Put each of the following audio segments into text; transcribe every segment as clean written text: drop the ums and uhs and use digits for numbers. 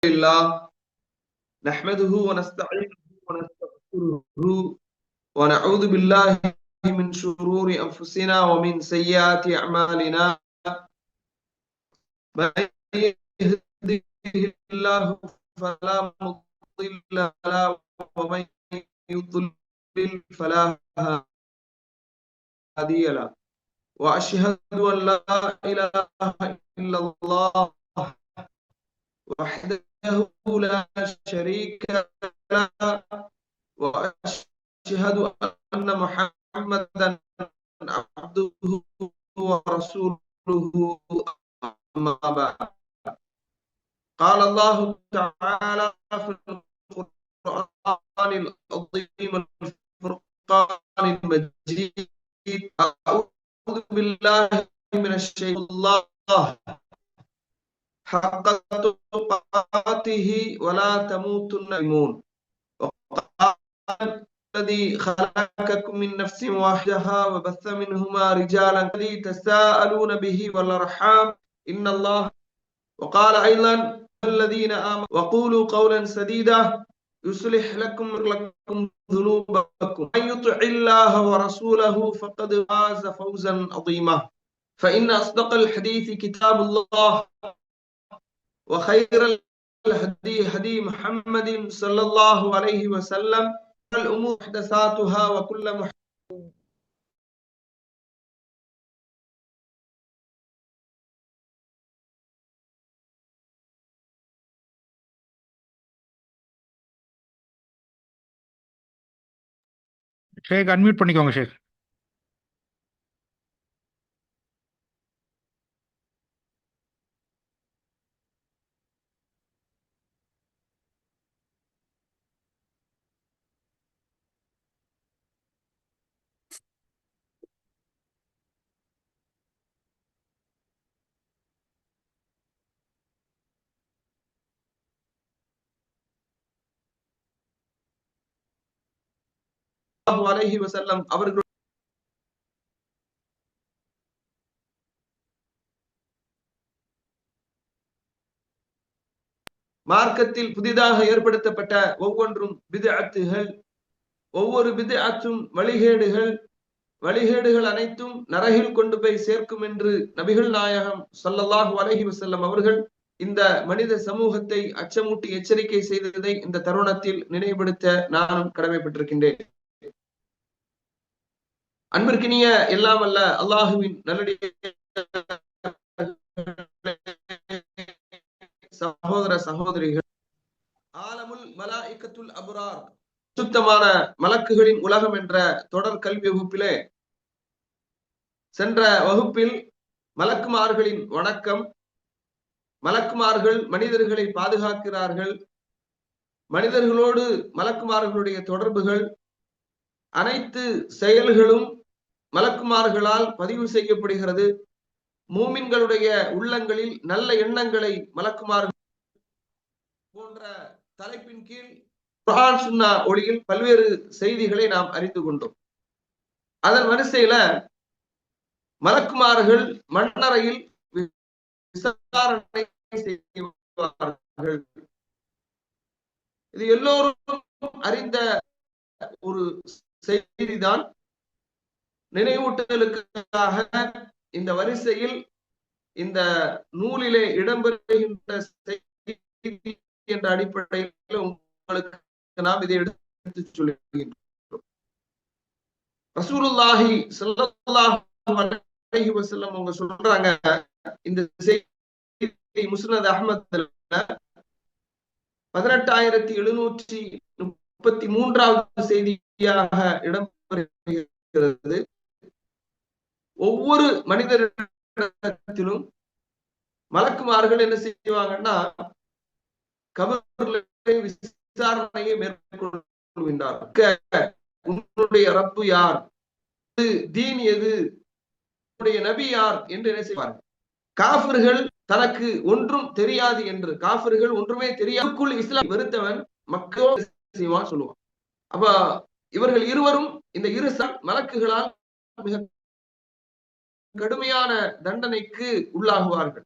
لله نحمده ونستعينه ونستغفره ونعوذ بالله من شرور أنفسنا ومن سيئات أعمالنا من يهده الله فلا مضل له ومن يضلل فلا هادي له وأشهد أن لا إله إلا الله وحده لا شريك له وأشهد أن محمدا عبده ورسوله أما بعد قال الله تعالى في القرآن العظيم الفرقان المجيد أعوذ بالله من الشيطان الله حق تقاته ولا تموتن إلا وقال الذي خلقكم من نفس واحدة وبث منهما رجالا كثيرا تساءلون به والأرحام إن الله وقال أيضا الذين آمنوا وقولوا قولا سديدا يصلح لكم ذنوبكم من يطع الله ورسوله فقد فاز فوزا عظيما فإن أصدق الحديث كتاب الله وخير الهدي هدي محمد صلى الله عليه وسلم الأمور محدثاتها وكل ஷேக் unmute பண்ணிக்கோங்க ஷேக். عليه وسلم அவர்கள் மார்க்கத்தில் புதிதாக ஏற்படுத்தப்பட்ட ஒவ்வொன்றும் பித்அத்துகள், ஒவ்வொரு பித்அத்தும் வழிகேடுகள் அனைத்தும் நரகில் கொண்டு போய் சேர்க்கும் என்று நபிகள் நாயகம் ஸல்லல்லாஹு அலைஹி வஸல்லம் அவர்கள் இந்த மனித சமூகத்தை அச்சமூட்டி எச்சரிக்கை செய்ததை இந்த தருணத்தில் நினைவுபடுத்த நானும் கடமைப்பட்டிருக்கின்றேன். அன்பிற்கினிய எல்லாம் அல்ல அல்லாஹுவின் நல்லடிய சகோதர சகோதரிகள், ஆலமுல் மலாயிகத்துல் அப்ரார், சுத்தமான மலக்குகளின் உலகம் என்ற தொடர் கல்வி வகுப்பிலே சென்ற வகுப்பில் மலக்குமார்களின் வணக்கம், மலக்குமார்கள் மனிதர்களை பாதுகாக்கிறார்கள், மனிதர்களோடு மலக்குமார்களுடைய தொடர்புகள், அனைத்து செயல்களும் மலக்குமார்களால் பதிவு செய்யப்படுகிறது, மூமின்களுடைய உள்ளங்களில் நல்ல எண்ணங்களை மலக்குமார்கள் போன்ற தலைப்பின் கீழ் குர்ஆன் சுன்னா ஒளியில் பல்வேறு செய்திகளை நாம் அறிந்து கொண்டோம். அதன் வரிசையில மலக்குமார்கள் மண்ணறையில் விசாரணை செய்வார்கள். இது எல்லோரும் அறிந்த ஒரு செய்திதான். நினைவூட்டலுக்காக இந்த வரிசையில் இந்த நூலிலே இடம்பெறுகின்ற செய்தி என்ற அடிப்படையில் உங்களுக்கு நாம் இதை எடுத்து சொல்லுகின்றோம். ரசூலுல்லாஹி ஸல்லல்லாஹு அலைஹி வஸல்லம் அவங்க சொல்றாங்க, இந்த செய்தி முஸ்னத் அஹ்மத்ல 18733வது செய்தியாக இடம்பெறுகிறது. ஒவ்வொரு மனிதரிடத்திலும் மலக்குமார்கள் என்ன செய்வாங்கன்னா கபர்ல விசாரணையை மேற்கொள்கின்றார். உன்னுடைய ரப்பு யார், தீன் எது, உன்னுடைய நபி யார் என்று என்ன செய்வார்கள். காஃபிர்கள் தனக்கு ஒன்றும் தெரியாது என்று, காஃபிர்கள் ஒன்றுமே தெரியாதுக்குள் இஸ்லாம் வெறுத்தவன் மக்கள் செய்வான் சொல்லுவான். அப்ப இவர்கள் இருவரும் இந்த இரு மலக்குகளால் மிக கடுமையான தண்டனைக்கு உள்ளாகுவார்கள்.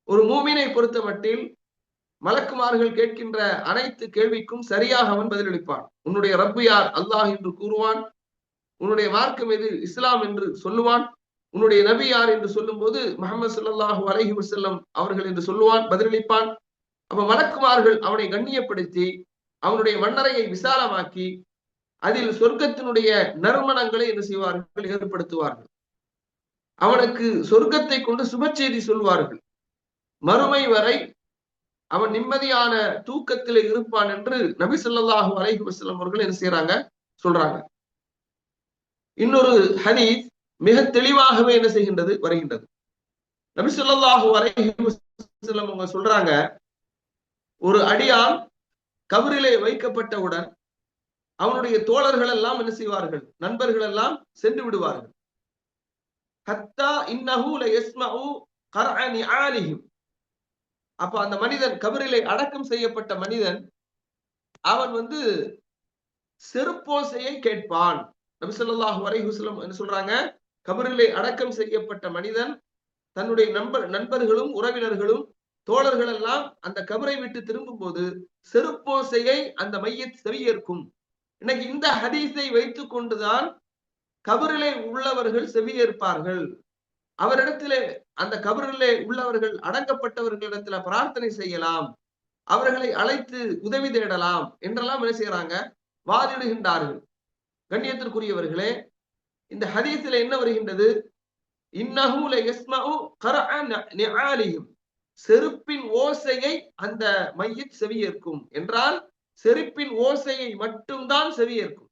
ஒரு மூமினை பொறுத்த மட்டில் மலக்குமார்கள் கேட்கின்ற அனைத்து கேள்விக்கும் சரியாக அவன் பதிலளிப்பான். உன்னுடைய ரப்பு யார்? அல்லாஹ் என்று கூறுவான். உன்னுடைய மார்க்கம் எது? இஸ்லாம் என்று சொல்லுவான். உன்னுடைய நபி யார் என்று சொல்லும் போது முஹம்மது ஸல்லல்லாஹு அலைஹி வஸல்லம் அவர்கள் என்று சொல்லுவான், பதிலளிப்பான். அப்ப மலக்குமார்கள் அவனை கண்ணியப்படுத்தி அவனுடைய மண்ணறையை விசாலமாக்கி அதில் சொர்க்கத்தினுடைய நறுமணங்களை என்ன செய்வார்கள்? ஏற்படுத்துவார்கள். அவனுக்கு சொர்க்கத்தை கொண்டு சுப செய்தி சொல்வார்கள். மறுமை வரை அவன் நிம்மதியான தூக்கத்தில் இருப்பான் என்று நபி ஸல்லல்லாஹு அலைஹி வஸல்லம் அவர்கள் என்ன செய்யறாங்க? சொல்றாங்க. இன்னொரு ஹதீஸ் மிக தெளிவாகவே என்ன செய்கின்றது? வருகின்றது. நபி ஸல்லல்லாஹு அலைஹி வஸல்லம் அவங்க சொல்றாங்க, ஒரு அடியான் கபரிலே வைக்கப்பட்டவுடன் அவனுடைய தோழர்கள் எல்லாம் என்ன செய்வார்கள்? நண்பர்கள் எல்லாம் சென்று விடுவார்கள். ஹத்தா இன்னஹு லயஸ்மஉ கர்அ நிஆலிஹிம். அப்ப அந்த மனிதன், கபரிலே அடக்கம் செய்யப்பட்ட மனிதன், அவன் செருப்போசையை கேட்பான். நபி ஸல்லல்லாஹு அலைஹி வஸல்லம் என்ன சொல்றாங்க? கபரிலே அடக்கம் செய்யப்பட்ட மனிதன் தன்னுடைய நண்பர்களும் உறவினர்களும் தோழர்கள் எல்லாம் அந்த கபரை விட்டு திரும்பும் போது செருப்போசையை அந்த மையத் செவியேற்கும். இன்னைக்கு இந்த ஹதீஸை வைத்துக் கொண்டுதான் கபரிலே உள்ளவர்கள் செவியேற்பார்கள். அவரிடத்திலே, அந்த கபரிலே உள்ளவர்கள் அடங்கப்பட்டவர்களிடத்துல பிரார்த்தனை செய்யலாம், அவர்களை அழைத்து உதவி தேடலாம் என்றெல்லாம் என்ன செய்யறாங்க? வாதிடுகின்றார்கள். கண்ணியத்திற்குரியவர்களே, இந்த ஹதீஸில் என்ன வருகின்றது? இன்னஹு லயஸ்மஉ கர்அ நிஆலிஹிம். செருப்பின் ஓசையை அந்த மையத் செவியேற்கும் என்றால் செருப்பின் ஓசையை மட்டும்தான் செவியேற்கும்,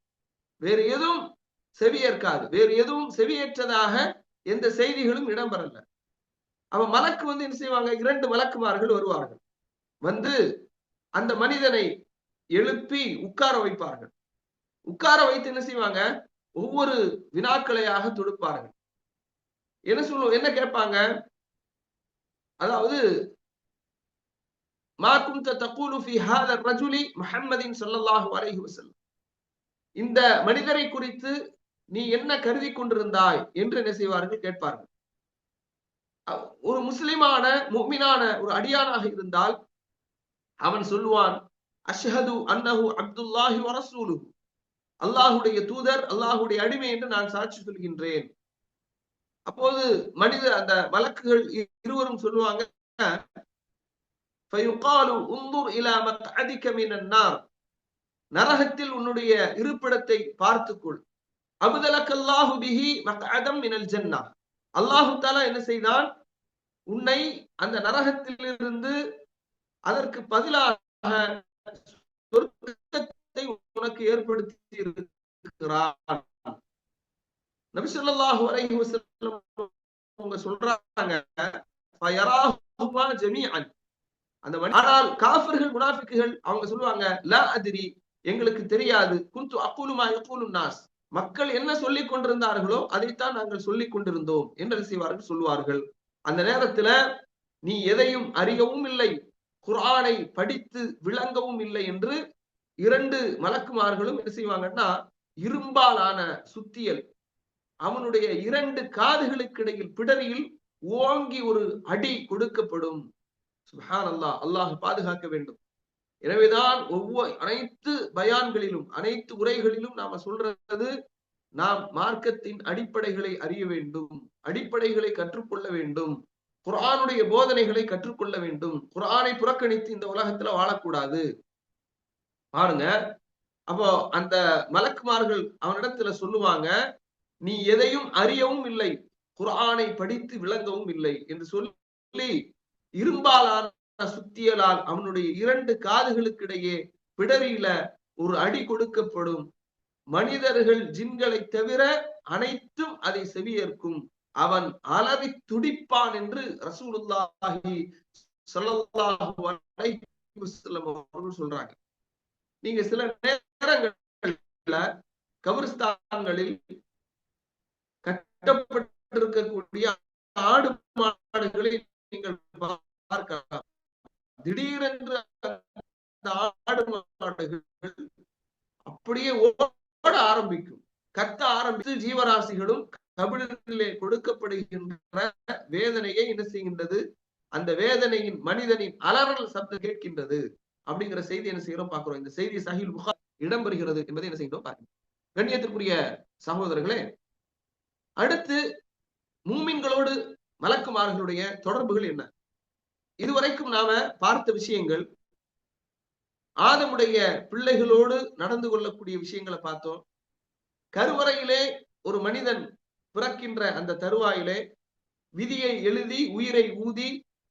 வேறு எதுவும் செவியேற்காது. வேறு எதுவும் செவியேற்றதாக எந்த செய்திகளும் இடம்பெறல. அவன் மலக்கு என்ன செய்வாங்க? 2 மலக்குமார்கள் வருவார்கள். அந்த மனிதனை எழுப்பி உட்கார வைப்பார்கள். உட்கார வைத்து என்ன செய்வாங்க? ஒவ்வொரு வினாக்களையாக தொடுப்பார்கள். என்ன கேட்பாங்க? அதாவது, மா குன்த தகூலு ஃபீ ஹாதா ரஜுலி முஹம்மதின் ஸல்லல்லாஹு அலைஹி வஸல்லம். இந்த மனிதரை குறித்து நீ என்ன கருதி கொண்டிருந்தாய் என்று என்ன செய்வார்கள்? கேட்பார்கள். ஒரு முஸ்லிமான முஃமினான ஒரு அடியானாக இருந்தால் அவன் சொல்லுவான், அஷ்ஹது அன்னஹு அப்துல்லாஹி வ ரசூலுஹு. அல்லாஹ்வுடைய தூதர், அல்லாஹ்வுடைய அடிமை என்று நான் சாட்சி சொல்கின்றேன். அப்போது அந்த மலக்குகள் இருவரும் சொல்லுவாங்க, ஃபயுகாலு உன்துர் இலா மக்அதிக மினன் நார். நரகத்தில் உன்னுடைய இருப்பிடத்தை பார்த்துக்கொள். அப்தலக்கல்லாஹு பிஹி மக்அதம் மினல் ஜன்னah. அல்லாஹ் தஆலா என்ன செய்தான்? உன்னை அந்த நரகத்திலிருந்து அதற்கு பதிலாக சொர்க்கத்தை உனக்கு ஏற்படுத்தி இருக்கிறான். நபி ஸல்லல்லாஹு அலைஹி வஸல்லம் அவங்க சொல்றாங்க, ஃபயராஹுமா ஜமீஅன். ஆனால் காஃபிர்கள் முனாஃபிக்குகள் அவங்க சொல்லுவாங்க, லா அத்ரி, எங்களுக்கு தெரியாது. குன்து அகூலு மா யகூலுன் நாஸ். மக்கள் என்ன சொல்லிக் கொண்டிருந்தார்களோ அதைத்தான் நாங்கள் சொல்லிக் கொண்டிருந்தோம் என்று செய்வார்கள், சொல்வார்கள். அந்த நேரத்துல நீ எதையும் அறியவும் இல்லை, குர்ஆனை படித்து விளங்கவும் இல்லை என்று 2 மலக்குமார்களும் என்ன செய்வாங்கன்னா, இரும்பாலான சுத்தியல் அவனுடைய 2 காதுகளுக்கு இடையில் பிடரியில் ஓங்கி ஒரு அடி கொடுக்கப்படும். சுப்ஹானல்லாஹ், அல்லாஹ் பாதுகாக்க வேண்டும். எனவேதான் அனைத்து பயான்களிலும், அனைத்து உரைகளிலும் நாம சொல்றது, நாம் மார்க்கத்தின் அடிப்படைகளை அறிய வேண்டும், அடிப்படைகளை கற்றுக்கொள்ள வேண்டும், குர்ஆனுடைய போதனைகளை கற்றுக்கொள்ள வேண்டும். குர்ஆனை புறக்கணித்து இந்த உலகத்துல வாழக்கூடாது. பாருங்க, அப்போ அந்த மலக்குமார்கள் அவனிடத்துல சொல்லுவாங்க, நீ எதையும் அறியவும் இல்லை, குர்ஆனை படித்து விளங்கவும் இல்லை என்று சொல்லி இரும்பாலான சுத்தியலால் அவனுடைய 2 காதுகளுக்கு இடையே பிடரியில ஒரு அடி கொடுக்கப்படும். மனிதர்கள் ஜின்களை தவிர அனைத்தும் அதை செவியேற்கும். அவன் அலறி துடிப்பான் என்று ரசூலுல்லாஹி ஸல்லல்லாஹு அலைஹி வஸல்லம் அவர்கள் சொல்றாங்க. நீங்க சில நேரங்கள்ல கபிரிஸ்தான்களில் கட்டப்பட்டிருக்கக்கூடிய ஆடு மாடுகளை நீங்கள் பார்க்கலாம். திடீரென்று அந்த ஆடு மாடுகள் அப்படியே ஓட ஆரம்பிக்கும், கத்த ஆரம்பித்து ஜீவராசிகளும் கபிரிலே கொடுக்கப்படுகின்ற வேதனையை என்ன செய்கின்றது? அந்த வேதனையின் மனிதனின் அலறல் சப்தம் கேட்கின்றது அப்படிங்கிற செய்தி என்ன செய்யறோம் பார்க்கிறோம். இந்த செய்தி சஹீஹுல் புகாரி இடம்பெறுகிறது என்பதை என்ன செய்யறோம் பார்க்கிறோம். கண்ணியத்திற்குரிய சகோதரர்களே, அடுத்து மூமின்களோடு மலக்குமார்களுடைய தொடர்புகள் என்ன? இதுவரைக்கும் நாம பார்த்த விஷயங்கள் ஆதமுடைய பிள்ளைகளோடு நடந்து கொள்ளக்கூடிய விஷயங்களை பார்த்தோம். கருவறையிலே ஒரு மனிதன் பிறக்கின்ற அந்த தருவாயிலே விதியை எழுதி உயிரை ஊதி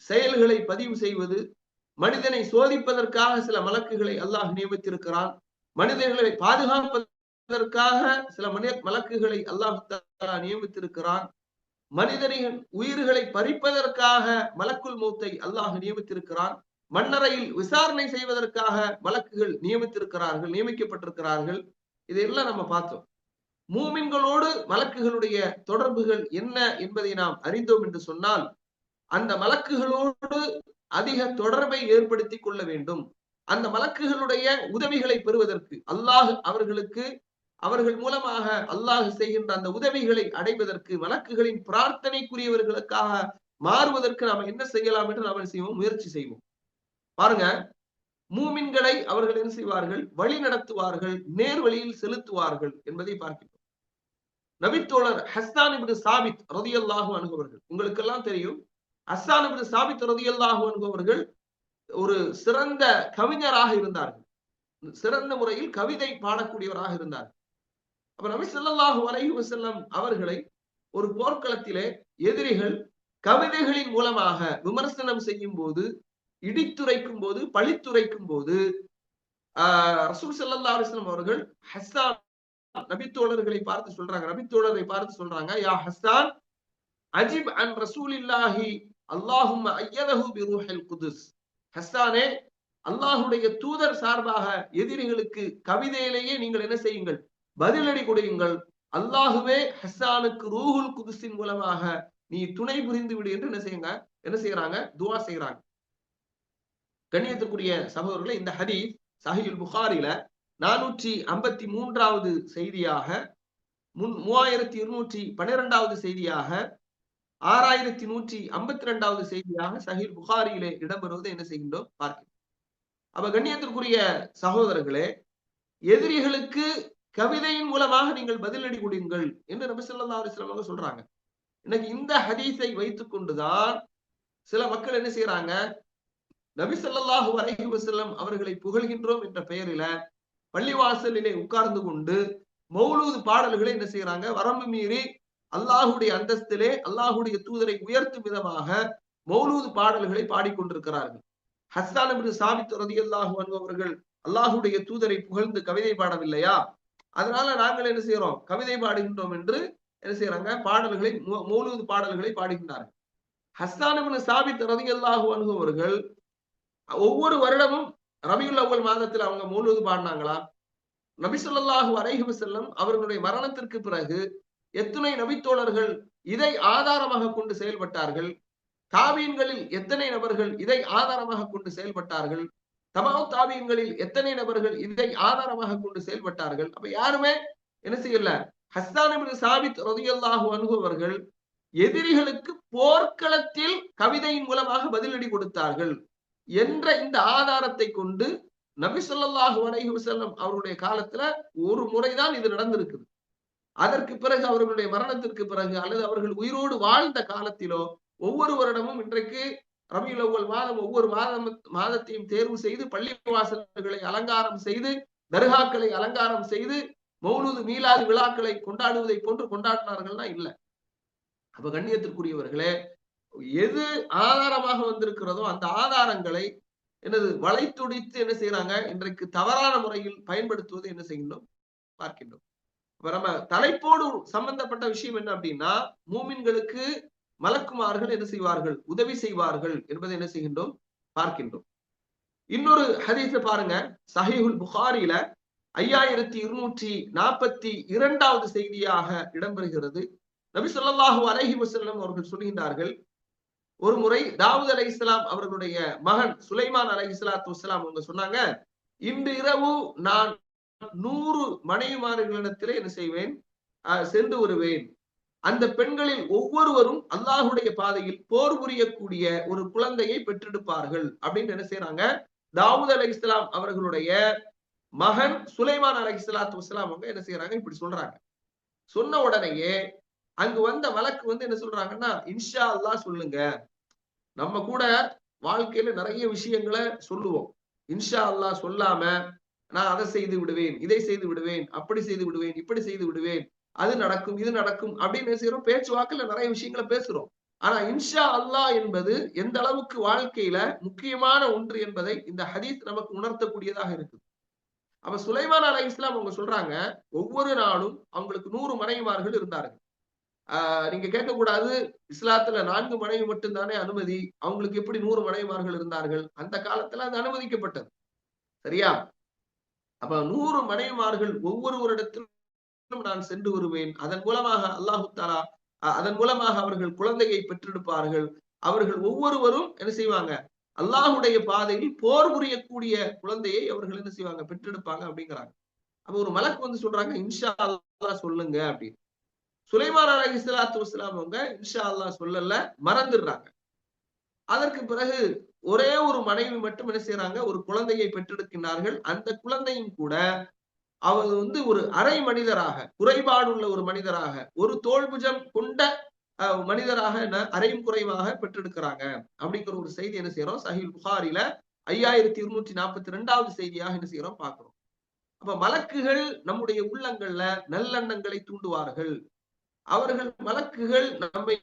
செயல்களை பதிவு செய்வது, மனிதனை சோதிப்பதற்காக சில மலக்குகளை அல்லாஹ் நியமித்திருக்கிறான். மனிதர்களை பாதுகாப்பதற்காக சில மலக்குகளை அல்லாஹ் நியமித்திருக்கிறான். மனிதனின் உயிர்களை பறிப்பதற்காக மலக்குல் மௌத்தை அல்லாஹ் நியமித்திருக்கிறான். மன்னரையில் விசாரணை செய்வதற்காக மலக்குகள் நியமிக்கப்பட்டிருக்கிறார்கள். இதையெல்லாம் நம்ம பார்த்தோம். மூமின்களோடு மலக்குகளுடைய தொடர்புகள் என்ன என்பதை நாம் அறிந்தோம் என்று சொன்னால், அந்த மலக்குகளோடு அதிக தொடர்பை ஏற்படுத்தி கொள்ள வேண்டும். அந்த மலக்குகளுடைய உதவிகளை பெறுவதற்கு அல்லாஹ் அவர்கள் மூலமாக அல்லாஹ் செய்கின்ற அந்த உதவிகளை அடைவதற்கு, மலக்குகளின் பிரார்த்தனைக்குரியவர்களுக்காக மாறுவதற்கு நாம் என்ன செய்யலாம் என்று நாம் செய்வோம், முயற்சி செய்வோம். பாருங்க, மூமின்களை அவர்கள் என்ன செய்வார்கள், வழி நடத்துவார்கள், நேர் வழியில் செலுத்துவார்கள் என்பதை பார்க்கிறோம். நபித்தோழர் ஹஸ்ஸான் இப்னு சாபித் ரலியல்லாஹு அன்ஹு அவர்கள், உங்களுக்கு எல்லாம் தெரியும், ஹஸ்ஸான் இப்னு சாபித் ரலியல்லாஹு அன்ஹு அவர்கள் ஒரு சிறந்த கவிஞராக இருந்தார்கள். சிறந்த முறையில் கவிதை பாடக்கூடியவராக இருந்தார். அப்ப நபி ஸல்லல்லாஹு அலைஹி வஸல்லம் அவர்களை ஒரு போர்க்களத்திலே எதிரிகள் கவிதைகளின் மூலமாக விமர்சனம் செய்யும் போது, இடித்துரைக்கும் போது, பழித்துரைக்கும் போது, ரசூல் ஸல்லல்லாஹு அலைஹி வஸல்லம் அவர்கள் ஹஸ்ஸான் நபித்தோழர்களை பார்த்து சொல்றாங்க, நபித்தோழரை பார்த்து சொல்றாங்க, யா ஹஸ்ஸான் அஜிப் அன் ரசூலில்லாஹி அல்லாஹும்ம அய்யதஹு பிரூஹில் குதுஸ். ஹஸ்ஸானே, அல்லாஹுடைய தூதர் சார்பாக எதிரிகளுக்கு கவிதையிலேயே நீங்கள் என்ன செய்யுங்கள், பதிலடி கொடுங்கள். அல்லாஹுவே ஹஸ்ஸானுக்கு ரூஹுல் குதுஸின் மூலமாக நீ துணை புரிந்து விடு என்று என்ன செய்யறாங்க, துஆ செய்யறாங்க. கண்ணியத்திற்குரிய சகோதரர்களே, இந்த ஹதீஸ் சஹீஹுல் புகாரில 453வது செய்தியாக, 3212வது செய்தியாக, 6152வது செய்தியாக சஹீஹுல் புகாரியிலே இடம்பெறுவதை என்ன செய்கின்றோம் பார்க்கிறோம். அப்ப கண்ணியத்திற்குரிய சகோதரர்களே, எதிரிகளுக்கு கவிதையின் மூலமாக நீங்கள் பதிலடி கொடுங்கள் என்று நபி ஸல்லல்லாஹு அலைஹி வஸல்லம் சொல்றாங்க. இன்னைக்கு இந்த ஹதீஸை வைத்துக் கொண்டுதான் சில மக்கள் என்ன செய்யறாங்க, நபி ஸல்லல்லாஹு அலைஹி வஸல்லம் அவர்களை புகழ்கின்றோம் என்ற பெயரில பள்ளிவாசலிலே உட்கார்ந்து கொண்டு மௌலூத் பாடல்களை என்ன செய்யறாங்க, வரம்பு மீறி அல்லாஹுடைய அந்தஸ்திலே அல்லாஹுடைய தூதரை உயர்த்தும் விதமாக மௌலூத் பாடல்களை பாடிக்கொண்டிருக்கிறார்கள். ஹஸ்ஸான் இப்னு சாபித் ரலியல்லாஹு அன்ஹு அவர்கள் அல்லாஹுடைய தூதரை புகழ்ந்து கவிதை பாடவில்லையா, அதனால நாங்கள் என்ன செய்யறோம், கவிதை பாடுகின்றோம் என்று என்ன செய்யறாங்க, பாடல்களை மௌலூத் பாடல்களை பாடுகின்றார்கள். ஹஸ்ஸான் இப்னு சாபித் ரலியல்லாஹு அன்ஹு அவர்கள் ஒவ்வொரு வருடமும் ரபியுல் அவ்வல் மாதத்தில் அவங்க மௌலூத் பாடினாங்களா? நபி ஸல்லல்லாஹு அலைஹி வஸல்லம் அவர்களுடைய மரணத்திற்கு பிறகு எத்தனை நபித்தோழர்கள் இதை ஆதாரமாக கொண்டு செயல்பட்டார்கள்? தாபீன்களில் எத்தனை நபர்கள் இதை ஆதாரமாக கொண்டு செயல்பட்டார்கள்? தபவு தாபீன்களில் எத்தனை நபர்கள் இதை ஆதாரமாக கொண்டு செயல்பட்டார்கள்? அப்ப யாருமே என்ன செய்யல. ஹஸ்ஸான் இப்னு சாபித் ரலியல்லாஹு அன்ஹு அவர்கள் எதிரிகளுக்கு போர்க்களத்தில் கவிதையின் மூலமாக பதிலடி கொடுத்தார்கள் என்ற இந்த ஆதாரத்தை கொண்டு நபி ஸல்லல்லாஹு அலைஹி வஸல்லம் அவருடைய காலத்துல ஒரு முறைதான் இது நடந்திருக்குது. அதற்கு பிறகு அவர்களுடைய மரணத்திற்கு பிறகு அல்லது அவர்கள் உயிரோடு வாழ்ந்த காலத்திலோ ஒவ்வொரு வருடமும் இன்றைக்கு ரபியுல் அவ்வல் மாதம் ஒவ்வொரு மாதத்தையும் தேர்வு செய்து பள்ளி வாசல்களை அலங்காரம் செய்து, தர்காக்களை அலங்காரம் செய்து, மௌலூது மீலாது விழாக்களை கொண்டாடுவதை போன்று கொண்டாடினார்கள்னா இல்ல. அப்ப கண்ணியத்திற்குரியவர்களே, எது ஆதாரமாக வந்திருக்கிறதோ அந்த ஆதாரங்களை வளைத்துடித்து என்ன செய்யறாங்க, இன்றைக்கு தவறான முறையில் பயன்படுத்துவது என்ன செய்கின்றோம் பார்க்கின்றோம். இப்ப நம்ம தலைப்போடு சம்பந்தப்பட்ட விஷயம் என்ன அப்படின்னா, மூமின்களுக்கு மலக்குமார்கள் என்ன செய்வார்கள், உதவி செய்வார்கள் என்பதை என்ன செய்கின்றோம் பார்க்கின்றோம். இன்னொரு ஹதீஸ பாருங்க, சஹீஹுல் புகாரில 5242வது செய்தியாக இடம்பெறுகிறது. நபி ஸல்லல்லாஹு அலைஹி வஸல்லம் அவர்கள் சொல்கின்றார்கள், ஒரு முறை தாவூத் அலைஹிஸ்ஸலாம் அவர்களுடைய மகன் சுலைமான் அலைஹிஸ்ஸலாத்து வஸ்ஸலாம் அவங்க சொன்னாங்க, இன்று இரவு நான் 100 மனைவிமார்களிடத்திலே என்ன செய்வேன், சென்று வருவேன். அந்த பெண்களில் ஒவ்வொருவரும் அல்லாஹுடைய பாதையில் போர் புரியக்கூடிய ஒரு குழந்தையை பெற்றெடுப்பார்கள் அப்படின்னு என்ன செய்யறாங்க, தாவூத் அலைஹிஸ்ஸலாம் அவர்களுடைய மகன் சுலைமான் அலைஹிஸ்ஸலாத்து வஸ்ஸலாம் அவங்க என்ன செய்யறாங்க, இப்படி சொல்றாங்க. சொன்ன உடனேயே அங்கு வந்த வழக்கு என்ன சொல்றாங்கன்னா, இன்ஷா அல்லாஹ் சொல்லுங்க. நம்ம கூட வாழ்க்கையில நிறைய விஷயங்களை சொல்லுவோம். இன்ஷா அல்லாஹ் சொல்லாம நான் அதை செய்து விடுவேன், இதை செய்து விடுவேன், அப்படி செய்து விடுவேன், இப்படி செய்து விடுவேன், அது நடக்கும், இது நடக்கும் அப்படின்னு செய்யறோம். பேச்சுவாக்குல நிறைய விஷயங்களை பேசுறோம். ஆனா இன்ஷா அல்லாஹ் என்பது எந்த அளவுக்கு வாழ்க்கையில முக்கியமான ஒன்று என்பதை இந்த ஹதீஸ் நமக்கு உணர்த்தக்கூடியதாக இருக்கு. அப்ப சுலைமான் அலைஹிஸ்ஸலாம் அவங்க சொல்றாங்க, ஒவ்வொரு நாளும் அவங்களுக்கு 100 மனைவிமார்கள் இருந்தார்கள். நீங்க கேட்கக்கூடாது, இஸ்லாத்துல 4 மனைவி மட்டும்தானே அனுமதி, அவங்களுக்கு எப்படி 100 மனைவிமார்கள் இருந்தார்கள்? அந்த காலத்துல அது அனுமதிக்கப்பட்டது. சரியா? அப்ப 100 மனைவிமார்கள் ஒவ்வொருவரிடத்திலும் நான் சென்று வருவேன். அதன் மூலமாக அல்லாஹு தஆலா அதன் மூலமாக அவர்கள் குழந்தையை பெற்றெடுப்பார்கள். அவர்கள் ஒவ்வொருவரும் என்ன செய்வாங்க, அல்லாஹுடைய பாதையில் போர் புரியக்கூடிய குழந்தையை அவர்கள் என்ன செய்வாங்க, பெற்றெடுப்பாங்க அப்படிங்கிறாங்க. அப்ப ஒரு மலக்கு சொல்றாங்க, இன்ஷா அல்லாஹ் சொல்லுங்க அப்படின்னு. சுலைமான் அலைஹிஸ்ஸலாத்து வஸ்ஸலாம் அவங்க இன்ஷா அல்லாஹ் சொல்லல, மறந்துடுறாங்க. அதற்கு பிறகு ஒரே ஒரு மனைவி மட்டும் என்ன செய்யறாங்க, ஒரு குழந்தையை பெற்றெடுக்கின்றார்கள். அந்த குழந்தையும் கூட அவர் ஒரு அரை மனிதராக, குறைபாடுள்ள ஒரு மனிதராக, ஒரு தோள்புஜம் கொண்ட மனிதராக அரையும் குறைவாக பெற்றெடுக்கிறாங்க அப்படிங்கிற ஒரு செய்தி என்ன செய்யறோம், சஹீஹ் புகாரில 5242வது செய்தியாக என்ன செய்யறோம் பார்க்கிறோம். அப்ப மலக்குகள் நம்முடைய உள்ளங்கள்ல நல்லெண்ணங்களை தூண்டுவார்கள். அவர்கள் மலக்குகள் நம்மை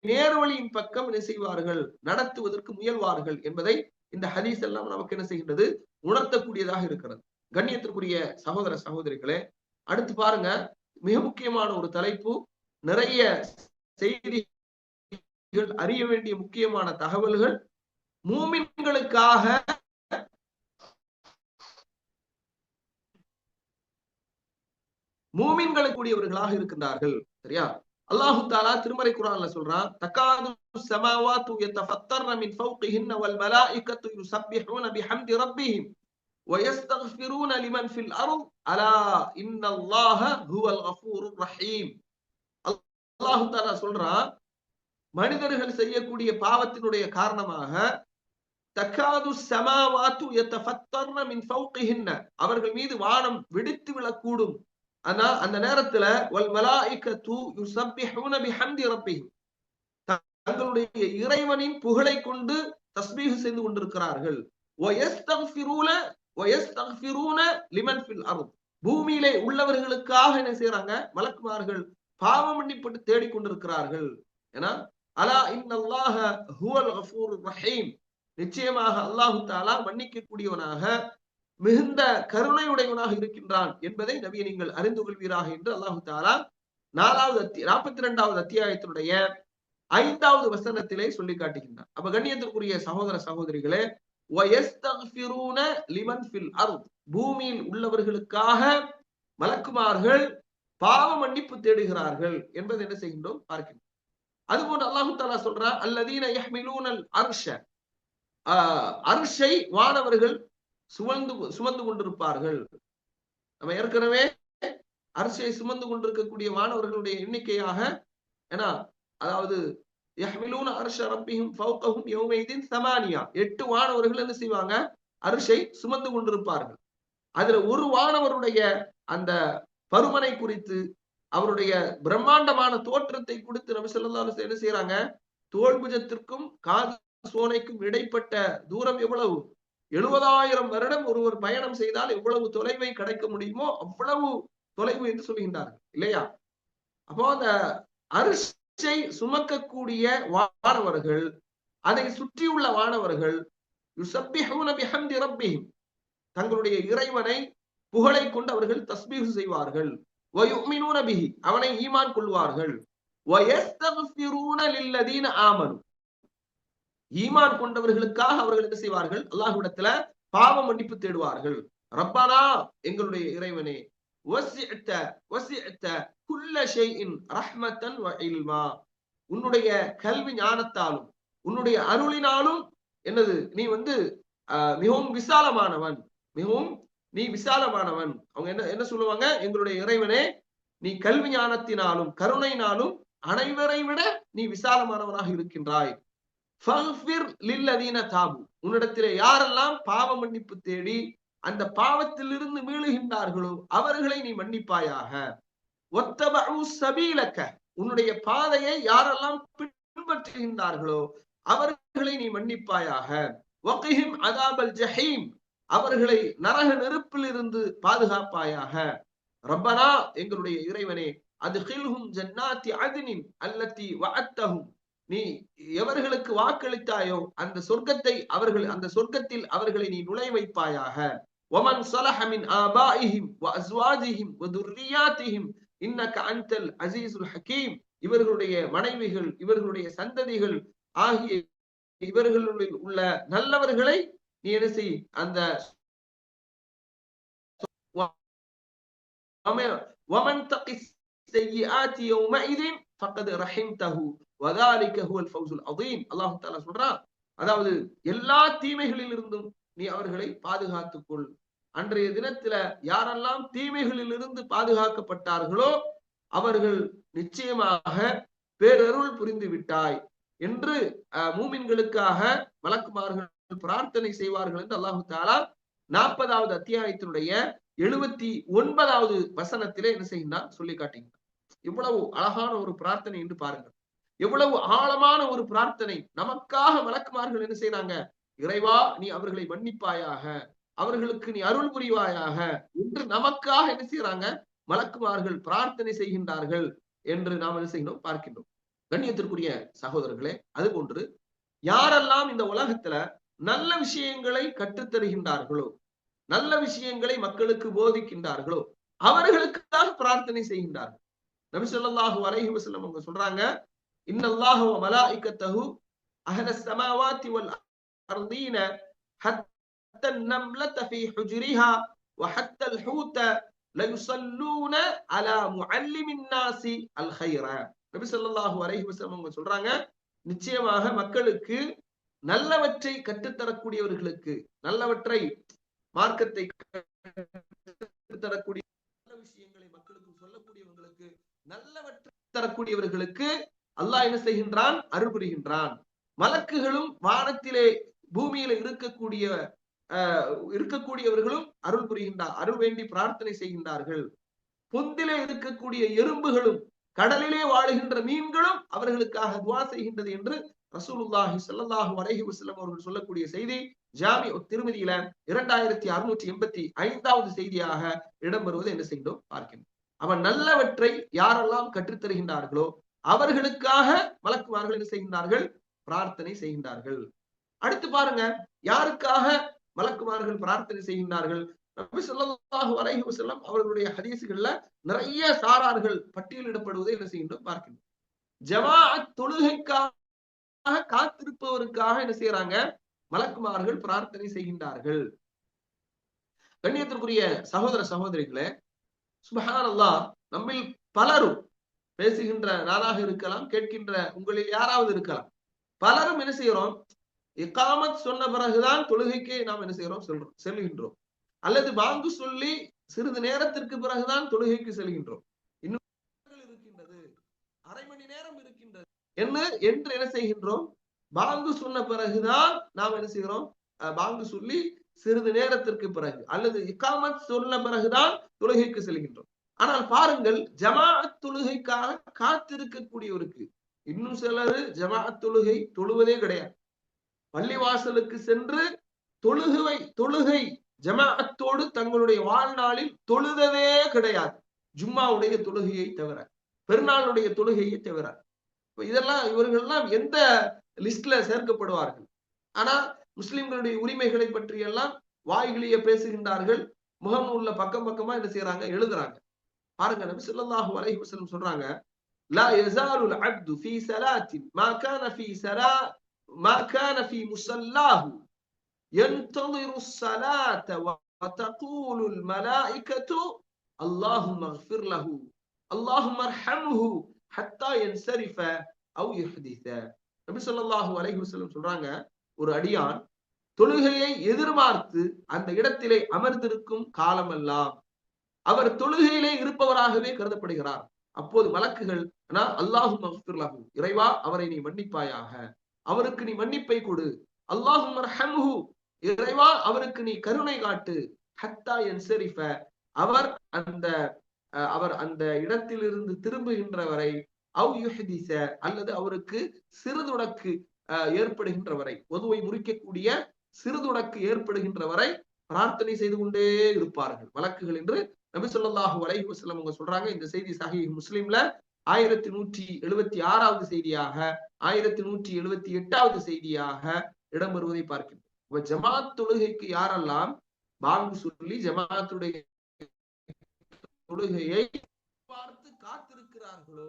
நேர்வழியின் பக்கம் என்ன செய்வார்கள், நடத்துவதற்கு முயல்வார்கள் என்பதை இந்த ஹதீஸ் எல்லாம் நமக்கு என்ன செய்கின்றது, உணர்த்தக்கூடியதாக இருக்கிறது. கண்ணியத்திற்குரிய சகோதர சகோதரிகளே, அடுத்து பாருங்க, மிக முக்கியமான ஒரு தலைப்பு, நிறைய செய்திகள், அறிய வேண்டிய முக்கியமான தகவல்கள். மூமின்களுக்காக மூமின்களுக்குரியவர்களாக இருக்கின்றார்கள். சரியா? அல்லாஹு தஆலா திருமறை குர்ஆன்ல சொல்றான், தகாது ஸமாவாத்து யதஃபத்தர்ன மின் ஃபௌகிஹின்ன வல் மலாயிகத்து யுஸப்பிஹூன பிஹம்தி ரப்பிஹிம் வயஸ்தக்ஃபிரூன லிமன் ஃபில் அர்த் அலா இன்னல்லாஹ ஹுவல் கஃபூருர் ரஹீம். அல்லாஹு தஆலா சொல்றான், மனிதர்கள் செய்யக்கூடிய பாவத்தினுடைய காரணமாக தகாது ஸமாவாத்து யதஃபத்தர்ன மின் ஃபௌகிஹின்ன, அவர்கள் மீது வானம் வெடித்து விழக்கூடும். ஆனா அந்த நேரத்துல வல் மலாயிகத்து யுஸப்பிஹூன பிஹம்தி ரப்பிஹிம், தங்களுடைய இறைவனின் புகழை கொண்டு தஸ்பீஹ் செய்து கொண்டிருக்கிறார்கள். வயஸ்தக்ஃபிரூன லிமன் ஃபில் அர்த், பூமியிலே உள்ளவர்களுக்காக என்ன செய்யறாங்க, மலக்குமார்கள் பாவ மன்னிப்பு தேடிக் கொண்டிருக்கிறார்கள். ஏன்னா அலா இன்னல்லாஹ ஹுவல் கஃபூருர் ரஹீம், நிச்சயமாக அல்லாஹு தஆலா மன்னிக்க கூடியவனாக மிகுந்த கருணையுடையவனாக இருக்கின்றான் என்பதை நபியை நீங்கள் அறிந்து கொள்வீராக என்று அல்லாஹு தஆலா 42வது அத்தியாயத்தினுடைய 5வது வசனத்திலே சொல்லி காட்டுகின்றார். அப்ப கண்ணியத்திற்குரிய சகோதர சகோதரிகளே, வயஸ்தக்ஃபிரூன லிமன் ஃபில் அர்த், பூமியில் உள்ளவர்களுக்காக மலக்குமார்கள் பாவ மன்னிப்பு தேடுகிறார்கள் என்பதை என்ன செய்கின்றோம் பார்க்கின்றோம். அதுபோன்று அல்லாஹு தஆலா சொல்றார், அல்லதீன யஹ்மிலூனல் அர்ஷ, அர்ஷை வானவர்கள் சுமந்து கொண்டிருப்பார்கள். நம்ம ஏற்கனவே அரிசியை சுமந்து கொண்டிருக்கக்கூடிய வானவர்களுடைய எண்ணிக்கையாக, ஏன்னா அதாவது யஹ்மிலூன அர்ஷ ரப்பிஹிம் ஃபௌகஹும் யௌமைதின் ஸமானியா, 8 வானவர்கள் என்ன செய்வாங்க, அரிசை சுமந்து கொண்டிருப்பார்கள். அதுல ஒரு வானவருடைய அந்த பருமனை குறித்து, அவருடைய பிரம்மாண்டமான தோற்றத்தை குறித்து நபி ஸல்லல்லாஹு அலைஹி வஸல்லம் என்ன செய்யறாங்க, தோள்புஜத்திற்கும் காது சோனைக்கும் இடைப்பட்ட தூரம் எவ்வளவு, 70,000 வருடம் ஒருவர் பயணம் செய்தால் எவ்வளவு தொலைவை கிடைக்க முடியுமோ அவ்வளவு தொலைவு என்று சொல்கின்றார்கள் இல்லையா? அப்போ அந்த அரிசை சுமக்கக்கூடிய வானவர்கள், அதை சுற்றியுள்ள வானவர்கள் யுஸப்பிஹூன பிஹம்தி ரப்பிஹிம், தங்களுடைய இறைவனை புகழை கொண்டு அவர்கள் தஸ்பீஹ் செய்வார்கள். வயுமினூன பிஹி, அவனை ஈமான் கொள்வார்கள். வயஸ்தக்ஃபிரூன லில்லதீன ஆமனு, ஈமான் கொண்டவர்களுக்காக அவர்கள் என்ன செய்வார்கள், அல்லாஹ்விடத்துல பாவ மன்னிப்பு தேடுவார்கள். ரப்பனா, எங்களுடைய இறைவனே, வஸிஅத குல்ல ஷைஇன் ரஹ்மத்தன் வ இல்மா, உன்னுடைய கல்வி ஞானத்தாலும் உன்னுடைய அருளினாலும் என்னது, நீ மிகவும் விசாலமானவன், மிகவும் நீ விசாலமானவன். அவங்க என்ன சொல்லுவாங்க, எங்களுடைய இறைவனே நீ கல்வி ஞானத்தினாலும் கருணையினாலும் அனைவரை விட நீ விசாலமானவனாக இருக்கின்றாய். உன்னிடத்திலே யாரெல்லாம் பாவ மன்னிப்பு தேடி அந்த பாவத்திலிருந்து மீளுகின்றார்களோ அவர்களை நீ மன்னிப்பாயாக. உன்னுடைய பாதையை யாரெல்லாம் பின்பற்றுகின்றார்களோ அவர்களை நீ மன்னிப்பாயாக. அவர்களை நரக நெருப்பில் இருந்து பாதுகாப்பாயாக. ரப்பனா, எங்களுடைய இறைவனே, அத்கில்ஹும் ஜன்னாத்தி அத்னின் அல்லத்தி வஅத்தஹும், நீ எவர்களுக்கு வாக்களித்தாயோ அந்த சொர்க்கத்தை அந்த சொர்க்கத்தில் அவர்களை நீ நுழைய வைப்பாயாக. வமன் ஸலஹ மின் ஆபாஇஹிம் வஅஸ்வாஜிஹிம் வதுர்ரியாத்திஹிம் இன்னக அன்தல் அஸீஸுல் ஹகீம், இவர்களுடைய மனைவிகள், இவர்களுடைய சந்ததிகள் ஆகிய இவர்களுடைய உள்ள நல்லவர்களை நீ என்ன செய், அந்த வமன் தகிஸ் ஸய்யிஆத்தி யௌமஇதின் ஃபகத் ரஹிம்தஹு வதாலிக ஹுவல் ஃபௌஸுல் அதீம். அல்லாஹ் தஆலா சொல்றான், அதாவது எல்லா தீமைகளில் இருந்தும் நீ அவர்களை பாதுகாத்துக்கொள். அன்றைய தினத்துல யாரெல்லாம் தீமைகளில் இருந்து பாதுகாக்கப்பட்டார்களோ அவர்கள் நிச்சயமாக பேரருள் புரிந்து விட்டாய் என்று மூமின்களுக்காக மலக்குமார்கள் பிரார்த்தனை செய்வார்கள் என்று அல்லாஹு தஆலா 40வது அத்தியாயத்தினுடைய 79வது வசனத்திலே என்ன செய்கின்றார் சொல்லி காட்டுகிறார். இவ்வளவு அழகான ஒரு பிரார்த்தனை என்று பாருங்கள், எவ்வளவு ஆழமான ஒரு பிரார்த்தனை. நமக்காக மலக்குமார்கள் என்ன செய்யறாங்க, இறைவா நீ அவர்களை மன்னிப்பாயாக, அவர்களுக்கு நீ அருள் புரிவாயாக என்று நமக்காக என்ன செய்யறாங்க, மலக்குமார்கள் பிரார்த்தனை செய்கின்றார்கள் என்று நாம் என்ன செய்யணும் பார்க்கின்றோம். கண்ணியத்திற்குரிய சகோதரர்களே, அதுபோன்று யாரெல்லாம் இந்த உலகத்துல நல்ல விஷயங்களை கற்றுத்தருகின்றார்களோ, நல்ல விஷயங்களை மக்களுக்கு போதிக்கின்றார்களோ அவர்களுக்காக பிரார்த்தனை செய்கின்றார்கள். நபி ஸல்லல்லாஹு அலைஹி வஸல்லம் அவங்க சொல்றாங்க, இன்னல்லாஹ வ மலாயிகத்தஹு அஹ்லஸ் ஸமாவாத்தி வல் அர்தீன ஹத்தா النملة في حجرها وحتى الحوت ليصلون على معلم الناس الخير. நபி ஸல்லல்லாஹு அலைஹி வஸல்லம் அவங்க சொல்றாங்க, நிச்சயமாக மக்களுக்கு நல்லவற்றை கற்றுத்தரக்கூடியவர்களுக்கு, நல்லவற்றை மார்க்கத்தை தரக்கூடிய நல்ல விஷயங்களை மக்களுக்கு சொல்லக்கூடியவர்களுக்கு, நல்லவற்றை தரக்கூடியவர்களுக்கு அல்லாஹ் என்ன செய்கின்றான், அருள் புரிகின்றான். மலக்குகளும் வானத்திலே பூமியில இருக்கக்கூடியவர்களும் அருள் புரிகின்றார், அருள் வேண்டி பிரார்த்தனை செய்கின்றார்கள். பொந்திலே இருக்கக்கூடிய எறும்புகளும் கடலிலே வாழுகின்ற மீன்களும் அவர்களுக்காக துஆ செய்கின்றது என்று ரசூலுல்லாஹி ஸல்லல்லாஹு அலைஹி வஸல்லம் அவர்கள் சொல்லக்கூடிய செய்தி ஜாமி திருமதியில 2685வது செய்தியாக இடம்பெறுவது என்ன செய்தோம் பார்க்கின்றோம். அவன் நல்லவற்றை யாரெல்லாம் கற்றுத்தருகின்றார்களோ அவர்களுக்காக மலக்குமார்கள் என்ன செய்கின்றார்கள், பிரார்த்தனை செய்கின்றார்கள். அடுத்து பாருங்க, யாருக்காக மலக்குமார்கள் பிரார்த்தனை செய்கின்றார்கள். நபி ஸல்லல்லாஹு அலைஹி வஸல்லம் அவர்களுடைய ஹதீஸ்கள்ல நிறைய சாரார்கள் பட்டியலிடப்படுவதை என்ன செய்கின்றோம் பார்க்கின்றோம். ஜமாஅத் தொழுகைக்காக காத்திருப்பவருக்காக என்ன செய்யறாங்க, மலக்குமார்கள் பிரார்த்தனை செய்கின்றார்கள். கண்ணியத்திற்குரிய சகோதர சகோதரிகளே, சுப்ஹானல்லாஹ், நம்மில் பலரும் பேசுகின்ற நானாக இருக்கலாம், கேட்கின்ற உங்களில் யாராவது இருக்கலாம், பலரும் என்ன செய்யறோம், இகாமத் சொன்ன பிறகுதான் தொழுகைக்கு நாம் என்ன செய்யறோம் செல்கின்றோம், அல்லது பாங்கு சொல்லி சிறிது நேரத்திற்கு பிறகுதான் தொழுகைக்கு செல்கின்றோம். இன்னும் இருக்கின்றது, அரை மணி நேரம் இருக்கின்றது என்று என்ன செய்கின்றோம், பாங்கு சொன்ன பிறகுதான் நாம் என்ன செய்கிறோம், பாங்கு சொல்லி சிறிது நேரத்திற்கு பிறகு அல்லது இகாமத் சொன்ன பிறகுதான் தொழுகைக்கு செல்கின்றோம். ஆனால் பாருங்கள், ஜமாஅத் தொழுகைக்காக காத்திருக்கக்கூடியவருக்கு இன்னும் சிலர் ஜமாஅத் தொழுகை தொழுவதே கிடையாது. பள்ளிவாசலுக்கு சென்று தொழுகை ஜமாஅத்தோடு தங்களுடைய வாழ்நாளில் தொழுதவே கிடையாது, ஜும்மாவுடைய தொழுகையை தவிர, பெருநாளுடைய தொழுகையை தவிர. இதெல்லாம் இவர்கள்லாம் எந்த லிஸ்ட்ல சேர்க்கப்படுவார்கள்? ஆனா முஸ்லிம்களுடைய உரிமைகளை பற்றி எல்லாம் வாய்களியே பேசுகின்றார்கள், முகம் உள்ள பக்கம் பக்கமா என்ன செய்யறாங்க, எழுதுறாங்க. பாருங்க, நபி ஸல்லல்லாஹு அலைஹி வஸல்லம் சொல்றாங்க, லா யஸாலுல் அப்து ஃபீ ஸலாத்தின் மா கான ஃபீ முஸல்லாஹு யன்தظிரு ஸலாத வ தகூலுல் மலாயிகத்து அல்லாஹும்ம இக்ஃபிர் லஹு அல்லாஹும்ம அர்ஹம்ஹு ஹத்தா யன்ஸரிஃப அவ் யுஹ்திஸ. நபி ஸல்லல்லாஹு அலைஹி வஸல்லம் சொல்றாங்க, ஒரு அடியான் தொழுகையை எதிர்பார்த்து அந்த இடத்திலே அமர்ந்திருக்கும் காலமெல்லாம் அவர் தொழுகையிலே இருப்பவராகவே கருதப்படுகிறார். அப்போது மலக்குகள் அல்லாஹும் மக்ஃபிர்லஹு, இறைவா அவரை நீ மன்னிப்பாயாக, அவருக்கு நீ மன்னிப்பை கொடு. அல்லாஹும் அர்ஹம்ஹு, இறைவா அவருக்கு நீ கருணை காட்டு. ஹத்தா யன்சரிஃப, அவர் அந்த இடத்திலிருந்து திரும்புகின்ற வரை, அவ் யுஹ்திஸ, அல்லது அவருக்கு சிறுதுடக்கு ஏற்படுகின்ற வரை, ஒதுவை முறிக்கக்கூடிய சிறுதுடக்கு ஏற்படுகின்ற வரை பிரார்த்தனை செய்து கொண்டே இருப்பார்கள் மலக்குகள் என்று நபி ஸல்லல்லாஹு அலைஹி வஸல்லம் அவங்க சொல்றாங்க. இந்த செய்தி சஹீஹ் முஸ்லிம்ல 1176வது செய்தியாக, 1178வது செய்தியாக இடம்பெறுவதை பார்க்கின்றோம். ஜமாத் தொழுகைக்கு யாரெல்லாம் பாங்கு சொல்லி ஜமாத்துடைய தொழுகையை பார்த்து காத்திருக்கிறார்களோ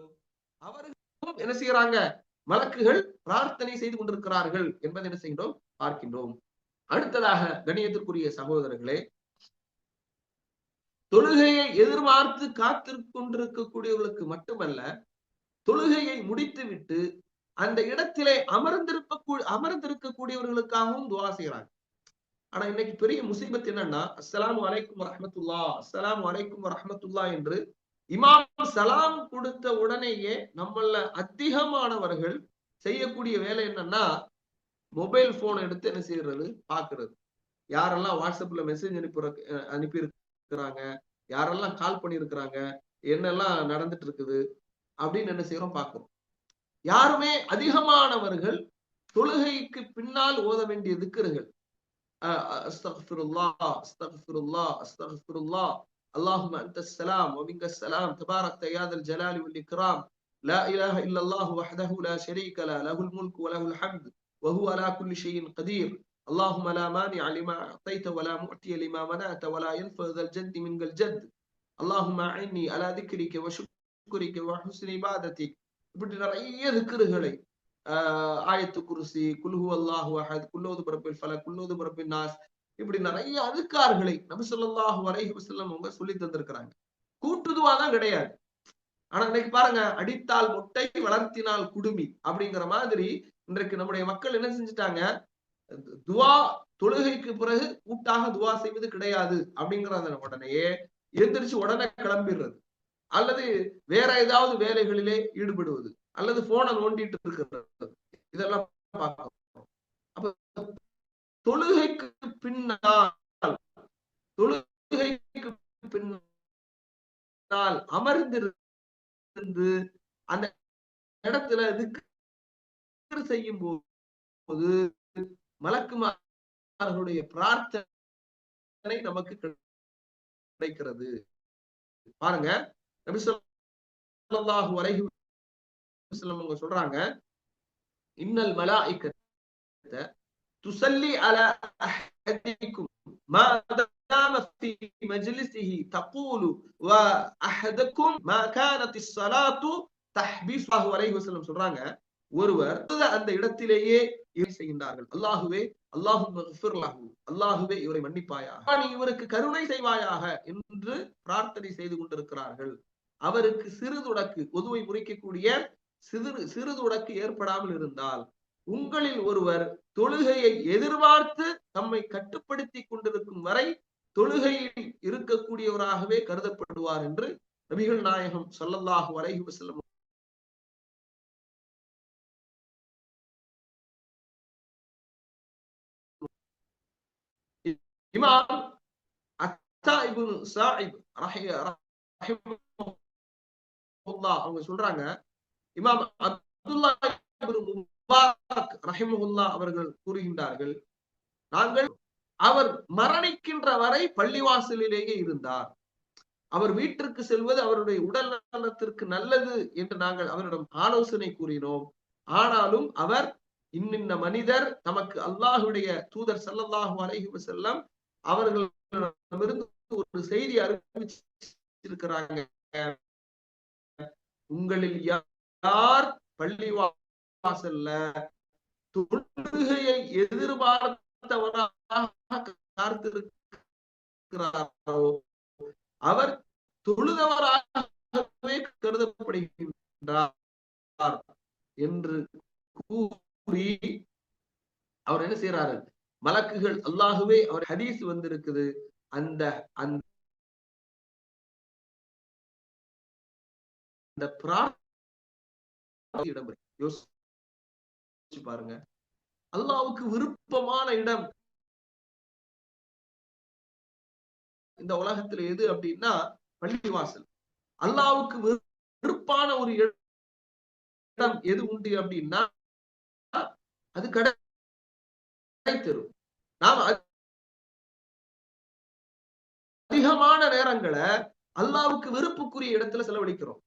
அவர்களும் என்ன செய்யறாங்க, மலக்குகள் பிரார்த்தனை செய்து கொண்டிருக்கிறார்கள் என்பதை என்ன செய்கின்றோம், பார்க்கின்றோம். அடுத்ததாக கண்ணியத்திற்குரிய சகோதரர்களே, தொழுகையை எதிர்பார்த்து காத்திருக்கொண்டிருக்கக்கூடியவர்களுக்கு மட்டுமல்ல, தொழுகையை முடித்துவிட்டு அந்த இடத்திலே அமர்ந்திருக்கக்கூடியவர்களுக்காகவும் துவா செய்யறாங்க. ஆனா இன்னைக்கு பெரிய முசீபத் என்னன்னா, அஸ்ஸலாமு அலைக்கும் வரஹ்மத்துல்லாஹ், அஸ்ஸலாமு அலைக்கும் வரஹ்மத்துல்லாஹ் என்று இமாம் சலாம் கொடுத்த உடனேயே நம்மள அதிகமானவர்கள் செய்யக்கூடிய வேலை என்னன்னா, மொபைல் போன் எடுத்து என்ன செய்யறது, பாக்குறது. யாரெல்லாம் வாட்ஸ்அப்ல மெசேஜ் அனுப்பி இருக்கிறாங்க, யாரெல்லாம் கால் பண்ணிருக்கிறாங்க, என்னெல்லாம் நடந்துட்டு இருக்குது அப்படின்னு என்ன செய்யறோம், பாக்குறோம். யாருமே அதிகமானவர்கள் தொழுகைக்கு பின்னால் ஓத வேண்டிய திக்ருகள், அஸ்தக்ஃபிருல்லாஹ் அஸ்தக்ஃபிருல்லாஹ் அஸ்தக்ஃபிருல்லாஹ் அல்லாஹும்ம அன்தஸ் ஸலாம் வ மின்கஸ் ஸலாம் தபாரக்த யா தல் ஜலாலி வல் இக்ராம் லா இலாஹ இல்லல்லாஹு வஹ்தஹு லா ஷரீக லஹு லஹுல் முல்கு வ லஹுல் ஹம்து வ ஹுவ அலா குல்லி ஷைஇன் கதீர் اللهم لا مانع لما أعطيت ولا معطي لما منعت ولا ينفع ذا الجد منك الجد اللهم أعني على ذكرك وشكرك وحسن عبادتك. இப்படி நிறைய திக்ருகளை, ஆயத்து குர்சி, குல் ஹுவல்லாஹு அஹத், குல்லூது பிரப்பில் ஃபலக், குல்லூது பிரப்பின் நாஸ், இப்படி நிறைய அதுக்கார்களை நபி ஸல்லல்லாஹு அலைஹி வஸல்லம் அவங்க சொல்லி தந்திருக்கிறாங்க. கூட்டுதுவா தான் கிடையாது. ஆனா இன்னைக்கு பாருங்க, அடித்தால் முட்டை வளர்த்தினால் குடுமி அப்படிங்கிற மாதிரி இன்றைக்கு நம்முடைய மக்கள் என்ன செஞ்சுட்டாங்க, துவா தொழுகைக்கு பிறகு கூட்டாக துவா செய்வது கிடையாது அப்படிங்கிற உடனேயே எந்திரிச்சு உடனே கிளம்பிடுறது, அல்லது வேற ஏதாவது வேலைகளிலே ஈடுபடுவது, அல்லது போனை நோண்டிட்டு இருக்கிறது, இதெல்லாம் பார்க்கிறோம். அப்ப தொழுகைக்கு பின்னால் அமர்ந்திருந்து அந்த இடத்துல திக்ர் செய்யும் போது மலக்குமார்களுடைய பிரார்த்தனை நமக்கு கிடைக்கிறது. பாருங்க, நபி ஸல்லல்லாஹு அலைஹி வஸல்லம் அவங்க சொல்றாங்க, இன்னல் மலாயிகத துஸல்லி அலா அஹதிக்கும் மா தாம ஃபீ மஜ்லிஸிஹி தகூலு வ அஹதக்கும் மா கானத்திஸ் ஸலாத்து தஹ்பிஸு அலைஹி வஸல்லம் சொல்றாங்க, ஒருவர் அந்த இடத்திலேயே செய்கின்றார்கள், அல்லாஹுவே அல்லாஹும்ம ஃபிர் லஹு, அல்லாஹுவே இவரை மன்னிப்பாயாக, நீ இவருக்கு கருணை செய்வாயாக என்று பிரார்த்தனை செய்து கொண்டிருக்கிறார்கள். அவருக்கு சிறுதுடக்கு, ஒதுவை முறிக்கக்கூடிய சிறுதுடக்கு ஏற்படாமல் இருந்தால், உங்களில் ஒருவர் தொழுகையை எதிர்பார்த்து தம்மை கட்டுப்படுத்தி கொண்டிருக்கும் வரை தொழுகையில் இருக்கக்கூடியவராகவே கருதப்படுவார் என்று நபிகள் நாயகம் ஸல்லல்லாஹு அலைஹி வஸல்லம் இமாம் அத்தா இப்னு ஸாயிப் ரஹிமஹுல்லாஹ் அவங்க சொல்றாங்க, இமாம் அப்துல்லாஹ் இப்னு முபாரக் ரஹிமஹுல்லாஹ் அவர்கள் கூறுகின்றார்கள், அவர் மரணிக்கின்ற வரை பள்ளிவாசலிலேயே இருந்தார். அவர் வீட்டிற்கு செல்வது அவருடைய உடல் நலத்திற்கு நல்லது என்று நாங்கள் அவரிடம் ஆலோசனை கூறினோம். ஆனாலும் அவர் இன்னின்ன மனிதர் தமக்கு அல்லாஹுடைய தூதர் ஸல்லல்லாஹு அலைஹி வஸல்லம் அவர்களிடமிருந்து ஒரு செய்தி அறிவிச்சிருக்கிறாங்க, உங்களில் யார் பள்ளிவாசல்ல தொழுகையை எதிர்பார்த்தவராக காத்திருக்கிறாரோ அவர் தொழுதவராகவே கருதப்படுகின்றார் என்று கூறி அவர் என்ன செய்யறாரு, மலக்குகள் அல்லாஹுவே அவர் ஹதீஸ் வந்திருக்குது, அந்த இடம் யோசிச்சு பாருங்க. அல்லாஹ்வுக்கு விருப்பமான இடம் இந்த உலகத்துல எது அப்படின்னா பள்ளிவாசல். அல்லாஹ்வுக்கு விருப்பான ஒரு இடம் எது உண்டு அப்படின்னா அது கடை தெரு. நாம் அதிகமான நேரங்களை அல்லாஹ்வுக்கு விருப்புக்குரிய இடத்துல செலவழிக்கிறோம்.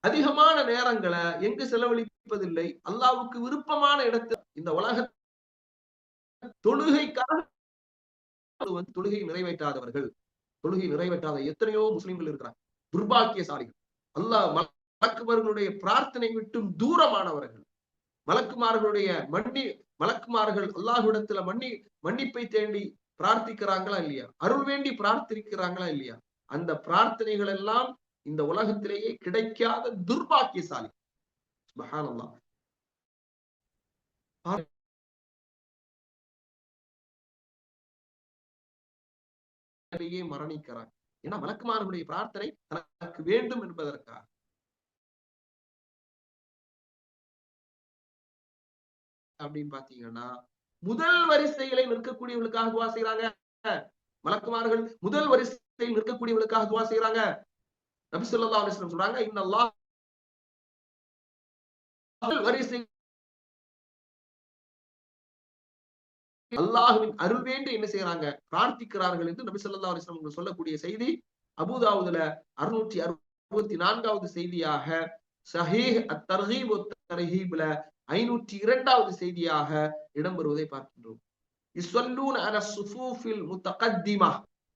அதிகமான நேரங்களை எங்கு செலவழிப்பதில்லை? அல்லாஹ்வுக்கு விருப்பமான இடத்துல. இந்த உலக தொழுகைக்காக தொழுகை நிறைவேற்றாதவர்கள், தொழுகை நிறைவேற்றாத எத்தனையோ முஸ்லிம்கள் இருக்கிறாங்க, துர்பாக்கியசாலிகள். அல்லாஹ் மலக்குமார்களுடைய பிரார்த்தனை விட்டும் தூரமானவர்கள். மலக்குமார்கள் அல்லாஹ்விடத்துல மன்னிப்பை தேடி பிரார்த்திக்கிறாங்களா இல்லையா? அருள் வேண்டி பிரார்த்திக்கிறாங்களா இல்லையா? அந்த பிரார்த்தனைகள் எல்லாம் இந்த உலகத்திலேயே கிடைக்காத துர்பாக்கியசாலி. சுப்ஹானல்லாஹ். மரணிக்கிறாங்க. ஏன்னா மலக்குமார்களுடைய பிரார்த்தனை தனக்கு வேண்டும் என்பதற்காக. அப்படின்னு பாத்தீங்கன்னா முதல் வரிசைகளை நிற்கக்கூடியவர்களுக்காக துவா செய்யறாங்க. மலக்குமார்கள் முதல் வரிசையில் நிற்கக்கூடியவர்களுக்காக துவா செய்யறாங்க. நபி ஸல்லல்லாஹு அலைஹி வஸல்லம் சொல்றாங்க, இன்னல்லாஹ் வரிசை அல்லாஹ்வின் அருள் வேண்டி என்ன செய்யறாங்க? பிரார்த்திக்கிறார்கள் என்று நபி ஸல்லல்லாஹு அலைஹி வஸல்லம் சொல்லக்கூடிய செய்தி அபூதாவுதுல 664வது செய்தியாக, ஸஹீஹ் அத்-தர்கீப் வத்-தர்ஹீப்ல 502வது செய்தியாக இடம்பெறுவதை பார்க்கின்றோம். யுஸல்லூன அலா ஸுஃபூஃபில் முத்தகத்திமா,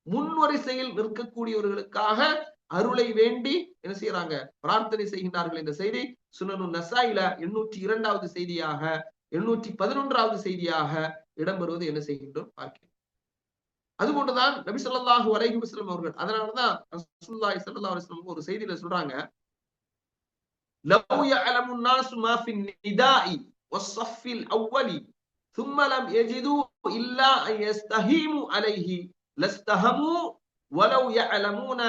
முன் வரிசையில் நிற்கக்கூடியவர்களுக்காக அருளை வேண்டி என்ன செய்யறாங்க? பிரார்த்தனை செய்கின்றார்கள் என்ற செய்தி சுனனுன் நஸாயில 802வது செய்தியாக, 811வது செய்தியாக இடம்பெறுவது என்ன செய்கின்றோம் பார்க்கிறோம். அதுபோன்றுதான் நபி ஸல்லல்லாஹு அலைஹி வஸல்லம் அவர்கள், அதனாலதான் ரசூலுல்லாஹி ஸல்லல்லாஹு அலைஹி வஸல்லம் ஒரு செய்தியில சொல்றாங்க, லவ் யஅலமு الناس ما في النداء والصف الاول ثم لم يجدوا الا ان يستهيموا عليه لاستهموا ولو يعلمون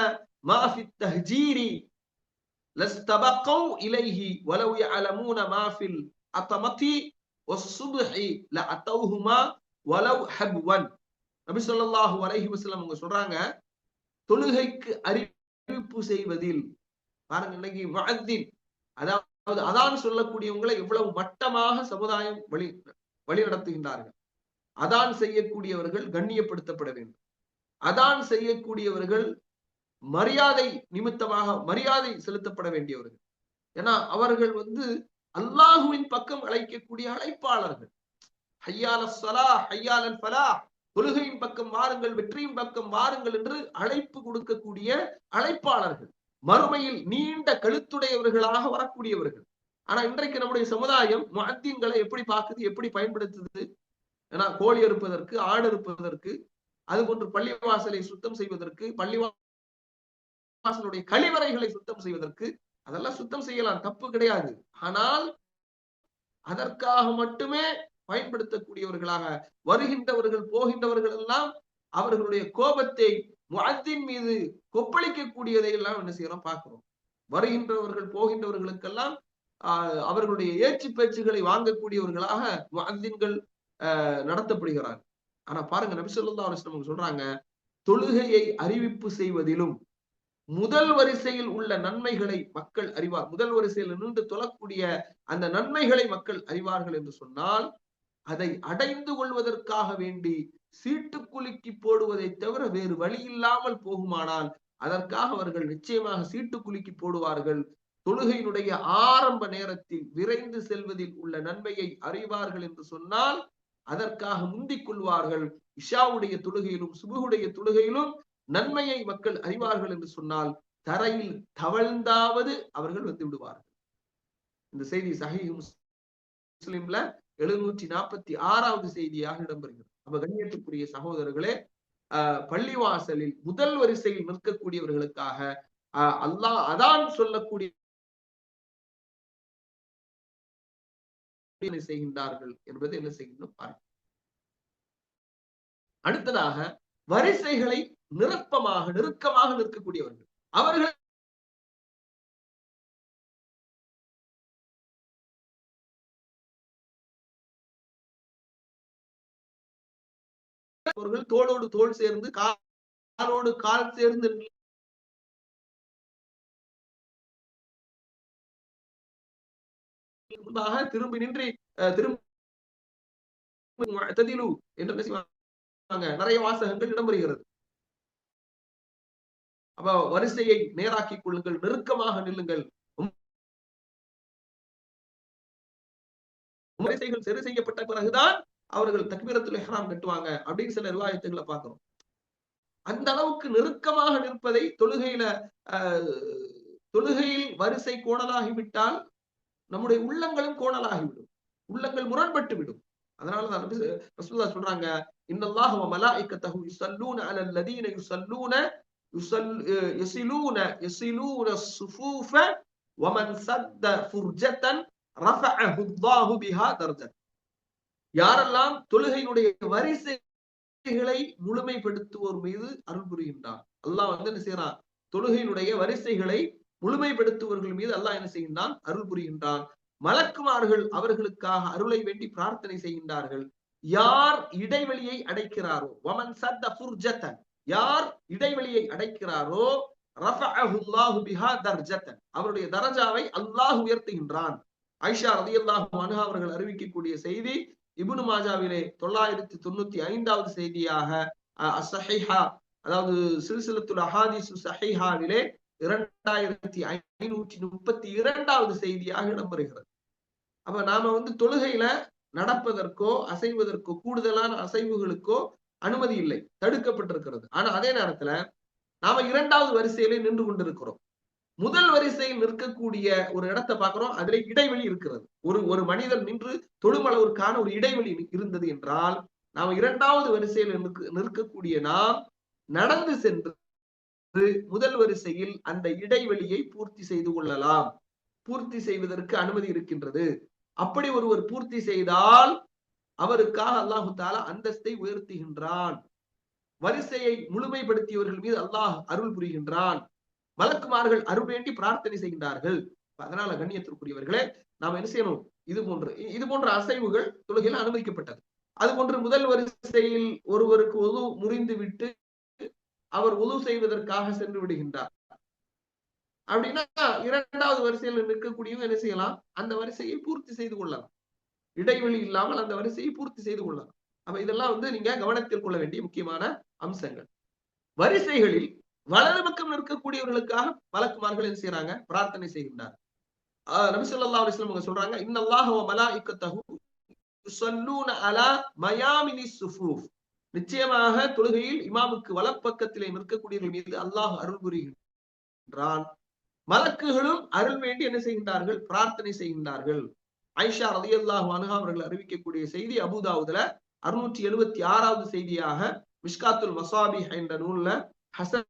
ما في التهجير لاستبقوا اليه ولو يعلمون ما في العتمة والصبح لاتوهما ولو حبوا. நபி ஸல்லல்லாஹு அலைஹி வஸல்லம் அவங்க சொல்றாங்க, தொழுகைக்கு அறிவிப்பு செய்வதில் பாருங்க, இன்னைக்கு முஅத்தின், அதாவது அதான் சொல்லக்கூடியவங்களை எவ்வளவு மட்டமாக சமுதாயம் வழி நடத்துகின்றார்கள். அதான் செய்யக்கூடியவர்கள் கண்ணியப்படுத்தப்பட வேண்டும். அதான் செய்யக்கூடியவர்கள் மரியாதை நிமித்தமாக மரியாதை செலுத்தப்பட வேண்டியவர்கள். ஏன்னா அவர்கள் அல்லாஹுவின் பக்கம் அழைக்கக்கூடிய அழைப்பாளர்கள். ஹய்யால ஸலாஹ் ஹய்யாலல் ஃபலாஹ், தொழுகையின் பக்கம் வாருங்கள், வெற்றியின் பக்கம் வாருங்கள் என்று அழைப்பு கொடுக்கக்கூடிய அழைப்பாளர்கள், மறுமையில் நீண்ட கழுத்துடையவர்களாக வரக்கூடியவர்கள். ஆனா இன்றைக்கு நம்முடைய சமுதாயம் முஅத்தின்களை எப்படி பார்க்குது, எப்படி பயன்படுத்துது? ஏன்னா கோழி அறுப்பதற்கு, ஆடு அறுப்பதற்கு, அது போன்று பள்ளிவாசலை சுத்தம் செய்வதற்கு, பள்ளிவாசலுடைய கழிவறைகளை சுத்தம் செய்வதற்கு, அதெல்லாம் சுத்தம் செய்யலாம், தப்பு கிடையாது. ஆனால் அதற்காக மட்டுமே பயன்படுத்தக்கூடியவர்களாக வருகின்றவர்கள் போகின்றவர்கள் எல்லாம் அவர்களுடைய கோபத்தை முஅத்தின் மீது கொப்பளிக்கக்கூடியதை எல்லாம் என்ன செய்யறோம் பார்க்கிறோம். வருகின்றவர்கள் போகின்றவர்களுக்கெல்லாம் அவர்களுடைய ஏச்சு பேச்சுகளை வாங்கக்கூடியவர்களாக முஅத்தின்கள் நடத்தப்படுகிறார்கள். ஆனா பாருங்க, நபி ஸல்லல்லாஹு அலைஹி வஸல்லம் சொல்றாங்க, தொழுகையை அறிவிப்பு செய்வதிலும் முதல் வரிசையில் உள்ள நன்மைகளை மக்கள் அறிவார். முதல் வரிசையில் நின்று தொழக்கூடிய அந்த நன்மைகளை மக்கள் அறிவார்கள் என்று சொன்னால், அதை அடைந்து கொள்வதற்காக வேண்டி சீட்டு குலுக்கி போடுவதை தவிர வேறு வழி இல்லாமல் போகுமானால் அதற்காக அவர்கள் நிச்சயமாக சீட்டு குலுக்கி போடுவார்கள். தொழுகையினுடைய ஆரம்ப நேரத்தில் விரைந்து செல்வதில் உள்ள நன்மையை அறிவார்கள் என்று சொன்னால் அதற்காக முந்திக் கொள்வார்கள். இஷாவுடைய தொழுகையிலும் சுபுடைய தொழுகையிலும் நன்மையை மக்கள் அறிவார்கள் என்று சொன்னால் தரையில் தவழ்ந்தாவது அவர்கள் வந்து விடுவார்கள். இந்த செய்தி சஹீஹ் முஸ்லிம்ல 746வது செய்தியாக இடம்பெறுகிறது. அப்ப கண்ணியத்துக்குரிய சகோதரர்களே, பள்ளிவாசலில் முதல் வரிசையில் நிற்கக்கூடியவர்களுக்காக அல்லாஹ் அதான் சொல்லக்கூடிய செய்கின்றார்கள் என்பது என்ன செய்கின்றோம் பாருங்க. அடுத்ததாக வரிசைகளை நெருக்கமாக நிற்கக்கூடியவர்கள், அவர்கள் அவர்கள் தோளோடு தோள் சேர்ந்து காலோடு கால் சேர்ந்து முன்பாக திரும்பி நின்று திரும்ப என்று நிறைய வாசகங்கள் இடம்பெறுகிறது. அப்ப வரிசையை நேராக்கிக் கொள்ளுங்கள், நெருக்கமாக நில்லுங்கள், வரிசைகள் சரி செய்யப்பட்ட பிறகுதான் அவர்கள் தக்பீரத்துல் இஹ்ராம் கட்டுவாங்க அப்படின்னு சில ரிவாயத்துகளை பார்க்கிறோம். அந்த அளவுக்கு நெருக்கமாக நிற்பதை தொழுகையில் வரிசை கோணலாகிவிட்டால் நம்முடைய உள்ளங்களும் கோணலாகிவிடும், உள்ளங்கள் முரண்பட்டு விடும். அதனாலதான் ரசூலுல்லாஹ் சொல்றாங்க, இன்னல்லாஹ வ மலாயிகத்தஹு யுஸல்லூன அலல் லதீன யுஸல்லூன யஸிலூன ஸுஃபூஃப வ மன் ஸத்த ஃபுர்ஜத்தன் ரஃபஅஹு அல்லாஹு பிஹா தர்ஜத். யாரெல்லாம் தொழுகையினுடைய வரிசைகளை முழுமைப்படுத்துவோர் மீது அருள் புரிகின்றான். அல்லாஹ் என்ன செய்யறான்? தொழுகையினுடைய வரிசைகளை முழுமைப்படுத்துவர்கள் மீது அல்லாஹ் என்ன செய்கின்றான்? அருள் புரிகின்றான். மலக்குமார்கள் அவர்களுக்காக அருளை வேண்டி பிரார்த்தனை செய்கின்றார்கள். யார் இடைவெளியை அடைக்கிறாரோ, வமன் சத்த ஃபுர்ஜத்தன், யார் இடைவெளியை அடைக்கிறாரோ, ரஃபஅஹு அல்லாஹு பிஹா தர்ஜத்தன், அவருடைய தரஜாவை அல்லாஹ் உயர்த்துகின்றான். ஆயிஷா ரலியல்லாஹு அன்ஹா அவர்கள் அறிவிக்கக்கூடிய செய்தி இப்னு மாஜாவிலே 995வது செய்தியாக அஸ்ஸஹீஹா, அதாவது சில்சிலத்துல் அஹாதீஸ் ஸஹீஹாவிலே 2532வது செய்தியாக இடம்பெறுகிறது. அப்ப நாம தொழுகையில நடப்பதற்கோ அசைவதற்கோ கூடுதலான அசைவுகளுக்கோ அனுமதி இல்லை, தடுக்கப்பட்டிருக்கிறது. ஆனா அதே நேரத்துல நாம 2வது வரிசையிலே நின்று கொண்டிருக்கிறோம். முதல் வரிசையில் நிற்கக்கூடிய ஒரு இடத்தை பார்க்கிறோம், அதுல இடைவெளி இருக்கிறது. ஒரு மனிதர் நின்று தொழுமளவிற்கான ஒரு இடைவெளி இருந்தது என்றால், நாம 2வது வரிசையில் நிற்கக்கூடிய நாம் நடந்து சென்று முதல் வரிசையில் அந்த இடைவெளியை பூர்த்தி செய்து கொள்ளலாம். பூர்த்தி செய்வதற்கு அனுமதி இருக்கின்றது. அப்படி ஒருவர் பூர்த்தி செய்தால் அவருக்காக அல்லாஹு தஆலா அந்தஸ்தை உயர்த்துகின்றான். வரிசையை முழுமைப்படுத்தியவர்கள் மீது அல்லாஹ் அருள் புரிகின்றான். மலக்குமார்கள் அருள் வேண்டி பிரார்த்தனை செய்கின்றார்கள். அதனால கண்ணியத்திற்குரியவர்களே, நாம் என்ன செய்யணும்? இது போன்ற அசைவுகள் தொழுகையில் அனுமதிக்கப்பட்டது. அது போன்று முதல் வரிசையில் ஒருவருக்கு ஒது முறிந்து விட்டு அவர் உது செய்வதற்காக சென்று விடுகின்றார் அப்படின்னா, 2வது வரிசையில் நிற்கக்கூடியவங்க என்ன செய்யலாம்? அந்த வரிசையை பூர்த்தி செய்து கொள்ளலாம். இடைவெளி இல்லாமல் அந்த வரிசையை பூர்த்தி செய்து கொள்ளலாம். அப்ப இதெல்லாம் நீங்க கவனத்தில் கொள்ள வேண்டிய முக்கியமான அம்சங்கள். வரிசைகளில் வலது பக்கம் நிற்கக்கூடியவர்களுக்காக மலக்குமார்கள் என்ன செய்யறாங்க? பிரார்த்தனை செய்கின்றார். நபி ஸல்லல்லாஹு அலைஹி வஸல்லம் சொல்றாங்க, இன்னல்லாஹ வ மலாயிகத்தஹு யுஸல்லூன அலா மயாமினி ஸுஃபூஃப், நிச்சயமாக தொழுகையில் இமாமுக்கு வலப்பக்கத்திலே நிற்கக்கூடியவர்கள் மீது அல்லாஹ் அருள் புரிகின்றான். மலக்குகளும் அருள் வேண்டி என்ன செய்கின்றார்கள்? பிரார்த்தனை செய்கின்றார்கள். ஆயிஷா ரலியல்லாஹு அன்ஹா அவர்கள் அறிவிக்கக்கூடிய செய்தி அபூதாவுதுல 676வது செய்தியாக, மிஷ்காத்துல் மசாபிஹ் என்ற நூல்ல ஹசன்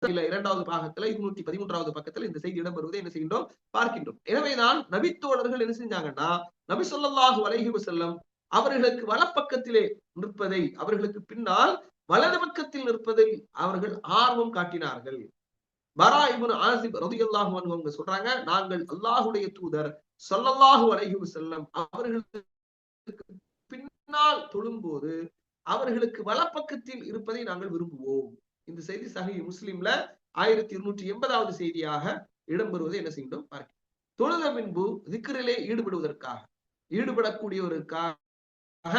2வது பாகத்துல 213வது பக்கத்துல இந்த செய்தி இடம்பெறுவதை என்ன செய்கின்றோம்? பார்க்கின்றோம். எனவேதான் நபித்தோழர்கள் என்ன செஞ்சாங்கன்னா, நபி ஸல்லல்லாஹு அலைஹி வஸல்லம் அவர்களுக்கு வலப்பக்கத்திலே நிற்பதை, அவர்களுக்கு பின்னால் வலது பக்கத்தில் நிற்பதை அவர்கள் ஆர்வம் காட்டினார்கள். பரா இப்னு ஆசிப் ரலியல்லாஹு அன்ஹு அவங்க சொல்றாங்க, நாங்கள் அல்லாஹ்வுடைய தூதர் ஸல்லல்லாஹு அலைஹி வஸல்லம் அவர்களுக்கு பின்னால் தொழும்போது அவர்களுக்கு வலப்பக்கத்தில் இருப்பதை நாங்கள் விரும்புவோம். இந்த செய்தி சஹீஹ் முஸ்லிம்ல 1280வது செய்தியாக இடம்பெறுவதை என்ன செய்கின்றோம்? பார்க்கிறோம். தொழுத பின்பு திக்ரிலே ஈடுபடக்கூடியவருக்காக